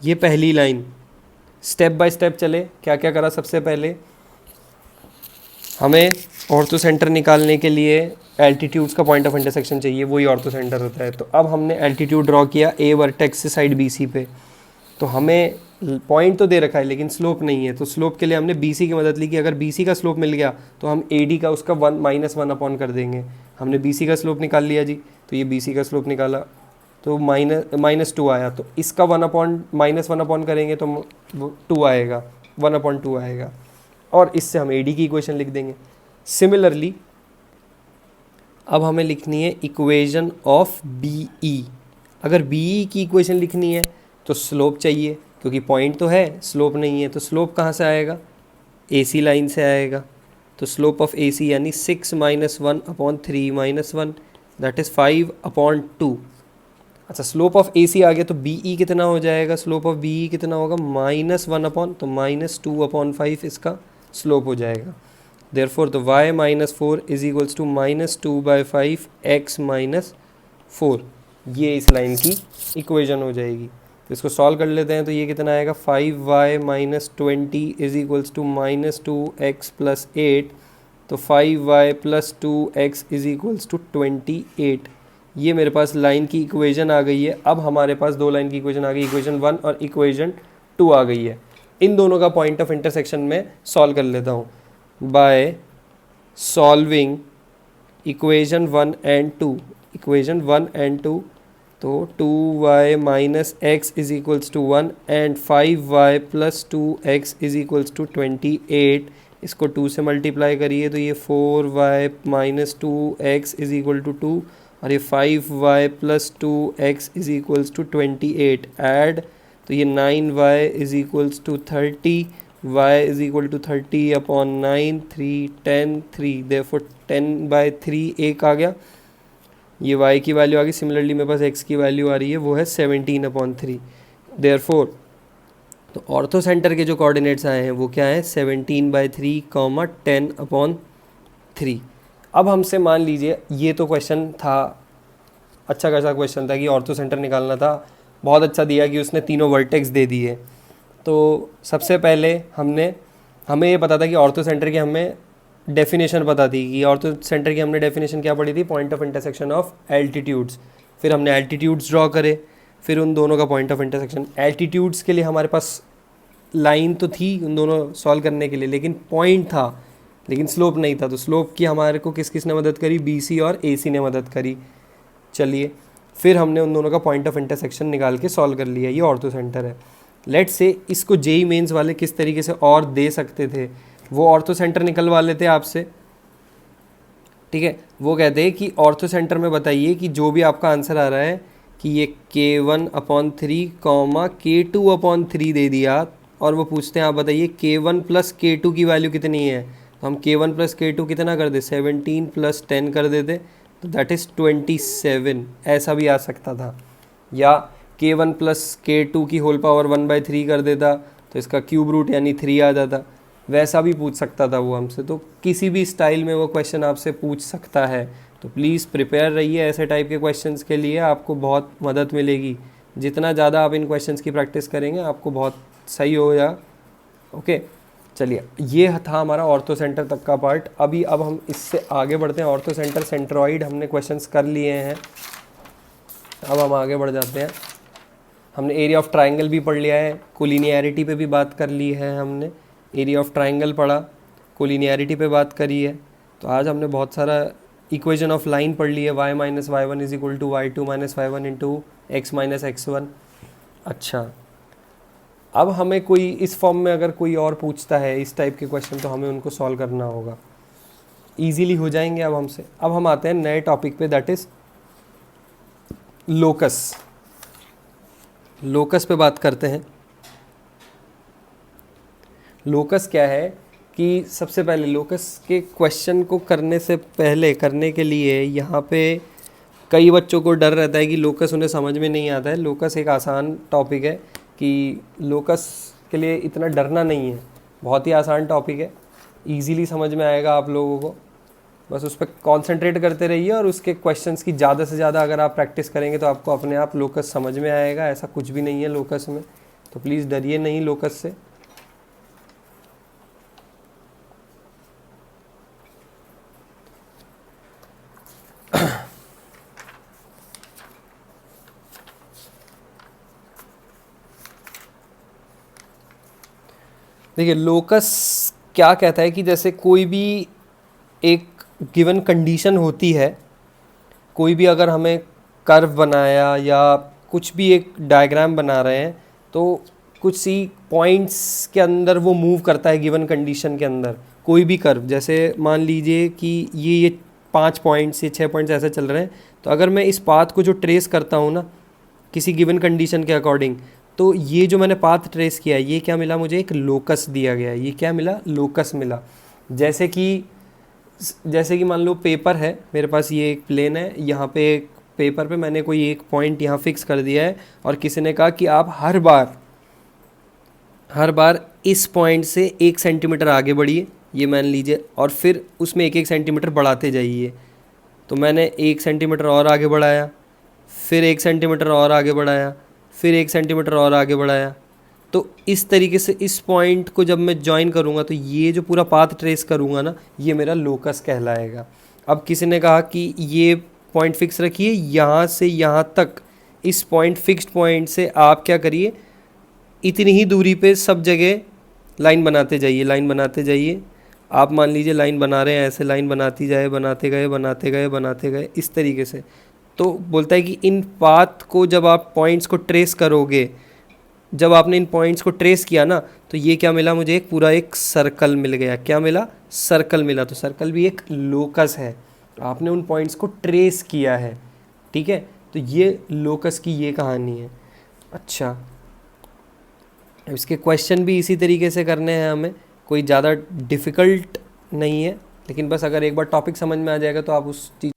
ये पहली लाइन। स्टेप बाय स्टेप चले, क्या क्या करा। सबसे पहले हमें ऑर्थो सेंटर निकालने के लिए एल्टीट्यूड्स का पॉइंट ऑफ इंटरसेक्शन चाहिए, वही ऑर्थो सेंटर होता है। तो अब हमने एल्टीट्यूड ड्रॉ किया ए वर्टेक्स से साइड BC पे, तो हमें पॉइंट तो दे रखा है लेकिन स्लोप नहीं है, तो स्लोप के लिए हमने BC की मदद ली कि अगर BC का स्लोप मिल गया तो हम AD का उसका -1 अपॉन कर देंगे। हमने BC का स्लोप निकाल लिया जी, तो ये BC का स्लोप निकाला तो -2 आया, तो इसका -1 अपॉन करेंगे तो 2 आएगा, 1/2 आएगा, और इससे हम AD की इक्वेशन लिख देंगे। सिमिलरली अब हमें लिखनी है इक्वेशन ऑफ BE। अगर BE की इक्वेशन लिखनी है तो स्लोप चाहिए, क्योंकि पॉइंट तो है, स्लोप नहीं है, तो स्लोप कहाँ से आएगा, AC लाइन से आएगा। तो स्लोप ऑफ AC यानी 6 - 1/3 - 1, दैट इज़ 5/2। अच्छा, स्लोप ऑफ AC आ गया तो BE कितना हो जाएगा, स्लोप ऑफ BE कितना होगा, -1 अपॉन, तो -2/5 इसका स्लोप हो जाएगा। देयरफॉर तो y - 4 = -2/5 x - 4, ये इस लाइन की इक्वेशन हो जाएगी। तो इसको सॉल्व कर लेते हैं, तो ये कितना आएगा, 5y - 20 = -2x + 8, तो 5y + 2x = 28। ये मेरे पास लाइन की इक्वेशन आ गई है। अब हमारे पास दो लाइन की इक्वेशन आ गई, इक्वेशन 1 और इक्वेशन 2 आ गई है। इन दोनों का पॉइंट ऑफ इंटरसेक्शन में सॉल्व कर लेता हूँ by solving equation 1 and 2। Equation 1 and 2, तो 2y - x = 1 and 5y + 2x = 28। इसको 2 से मल्टीप्लाई करिए तो ये 4y - 2x = 2 और ये 5y + 2x = 28 ऐड, तो ये 9y = 30, y = 30/9, 3 10 3, देयरफॉर 10/3 1 आ गया, ये y की वैल्यू आ गई। सिमिलरली मेरे पास x की वैल्यू आ रही है, वो है 17/3। देयरफॉर तो ऑर्थो सेंटर के जो कोऑर्डिनेट्स आए हैं वो क्या है 17/3 10/3। अब हमसे मान लीजिए ये तो क्वेश्चन था, अच्छा खासा क्वेश्चन था कि ऑर्थो सेंटर निकालना था, बहुत अच्छा दिया कि उसने तीनों वर्टेक्स दे दिए। तो सबसे पहले हमें ये पता था कि ऑर्थो सेंटर की हमें डेफिनेशन पता थी कि ऑर्थो सेंटर की हमने डेफिनेशन क्या पढ़ी थी, point of intersection of altitudes. फिर हमने एल्टीट्यूड्स ड्रॉ करे, फिर उन दोनों का पॉइंट ऑफ इंटरसेक्शन। एल्टीट्यूड्स के लिए हमारे पास लाइन तो थी उन दोनों सॉल्व करने के लिए, लेकिन पॉइंट था लेकिन स्लोप नहीं था। तो स्लोप की हमारे को किस किस ने मदद करी, BC और AC ने मदद करी। चलिए फिर हमने उन दोनों का पॉइंट ऑफ इंटरसेक्शन निकाल के सॉल्व कर लिया, ये ऑर्थो सेंटर है। लेट्स से इसको जेई मेंस वाले किस तरीके से और दे सकते थे, वो ऑर्थो सेंटर निकलवा लेते आपसे, ठीक है। वो कहते हैं कि ऑर्थो सेंटर में बताइए कि जो भी आपका आंसर आ रहा है कि ये K1/3 K2/3 दे दिया, और वो पूछते हैं आप बताइए K1 + K2 की वैल्यू कितनी है। तो हम K1 + K2 कितना कर दे, 17 + 10 कर देते, तो दैट इज़ 27। ऐसा भी आ सकता था। या K1 + K2 की होल पावर 1/3 कर देता, तो इसका क्यूब रूट यानी 3 आ जाता। वैसा भी पूछ सकता था वो हमसे। तो किसी भी स्टाइल में वो क्वेश्चन आपसे पूछ सकता है। तो प्लीज़ प्रिपेयर रहिए ऐसे टाइप के क्वेश्चंस के लिए, आपको बहुत मदद मिलेगी। जितना ज़्यादा आप इन क्वेश्चंस की प्रैक्टिस करेंगे आपको बहुत सही होगा। ओके, चलिए ये था हमारा ऑर्थो सेंटर तक का पार्ट। अब हम इससे आगे बढ़ते हैं। ऑर्थो सेंटर, सेंट्रॉइड हमने क्वेश्चंस कर लिए हैं। अब हम आगे बढ़ जाते हैं। हमने एरिया ऑफ ट्राइंगल भी पढ़ लिया है, कोलिनियरिटी पे भी बात कर ली है हमने। एरिया ऑफ ट्राइंगल पढ़ा, कोलिनियरिटी पे बात करी है। तो आज हमने बहुत सारा इक्वेशन ऑफ लाइन पढ़ ली है, y - y1 = y2 - y1 × x - x1। अच्छा, अब हमें कोई इस फॉर्म में अगर कोई और पूछता है इस टाइप के क्वेश्चन, तो हमें उनको सॉल्व करना होगा, ईजीली हो जाएंगे अब हमसे। अब हम आते हैं नए टॉपिक पे, दैट इज़ लोकस। लोकस पे बात करते हैं। लोकस क्या है कि सबसे पहले लोकस के क्वेश्चन को करने के लिए यहाँ पे कई बच्चों को डर रहता है कि लोकस उन्हें समझ में नहीं आता है। लोकस एक आसान टॉपिक है, कि लोकस के लिए इतना डरना नहीं है, बहुत ही आसान टॉपिक है, ईजीली समझ में आएगा आप लोगों को। बस उस पर कॉन्सेंट्रेट करते रहिए, और उसके क्वेश्चंस की ज़्यादा से ज़्यादा अगर आप प्रैक्टिस करेंगे तो आपको अपने आप लोकस समझ में आएगा। ऐसा कुछ भी नहीं है लोकस में, तो प्लीज़ डरिए नहीं लोकस से। देखिए लोकस क्या कहता है कि जैसे कोई भी एक गिवन कंडीशन होती है, कोई भी अगर हमें कर्व बनाया या कुछ भी एक डायग्राम बना रहे हैं, तो कुछ सी पॉइंट्स के अंदर वो मूव करता है गिवन कंडीशन के अंदर। कोई भी कर्व, जैसे मान लीजिए कि ये 5 पॉइंट्स, ये 6 पॉइंट्स ऐसे चल रहे हैं, तो अगर मैं इस पाथ को जो ट्रेस करता हूँ ना किसी गिवन कंडीशन के अकॉर्डिंग, तो ये जो मैंने पाथ ट्रेस किया, ये क्या मिला मुझे, एक लोकस दिया गया है। ये क्या मिला, लोकस मिला। जैसे कि मान लो पेपर है मेरे पास, ये एक प्लेन है, यहाँ पे एक पेपर पे मैंने कोई एक पॉइंट यहाँ फिक्स कर दिया है, और किसी ने कहा कि आप हर बार इस पॉइंट से 1 सेंटीमीटर आगे बढ़िए, ये मान लीजिए, और फिर उसमें 1 सेंटीमीटर बढ़ाते जाइए। तो मैंने 1 सेंटीमीटर और आगे बढ़ाया, फिर 1 सेंटीमीटर और आगे बढ़ाया, फिर 1 सेंटीमीटर और आगे बढ़ाया। तो इस तरीके से इस पॉइंट को जब मैं ज्वाइन करूँगा, तो ये जो पूरा पाथ ट्रेस करूँगा ना, ये मेरा लोकस कहलाएगा। अब किसी ने कहा कि ये पॉइंट फिक्स रखिए, यहाँ से यहाँ तक, इस पॉइंट फिक्स्ड पॉइंट से आप क्या करिए, इतनी ही दूरी पे सब जगह लाइन बनाते जाइए। आप मान लीजिए लाइन बना रहे हैं, ऐसे लाइन बनाते गए इस तरीके से। तो बोलता है कि इन पाथ को जब आप पॉइंट्स को ट्रेस करोगे, जब आपने इन पॉइंट्स को ट्रेस किया ना, तो ये क्या मिला मुझे, एक पूरा एक सर्कल मिल गया। क्या मिला, सर्कल मिला। तो सर्कल भी एक लोकस है, आपने उन पॉइंट्स को ट्रेस किया है, ठीक है। तो ये लोकस की ये कहानी है। अच्छा, इसके क्वेश्चन भी इसी तरीके से करने हैं हमें, कोई ज़्यादा डिफ़िकल्ट नहीं है, लेकिन बस अगर एक बार टॉपिक समझ में आ जाएगा तो आप उस चीज़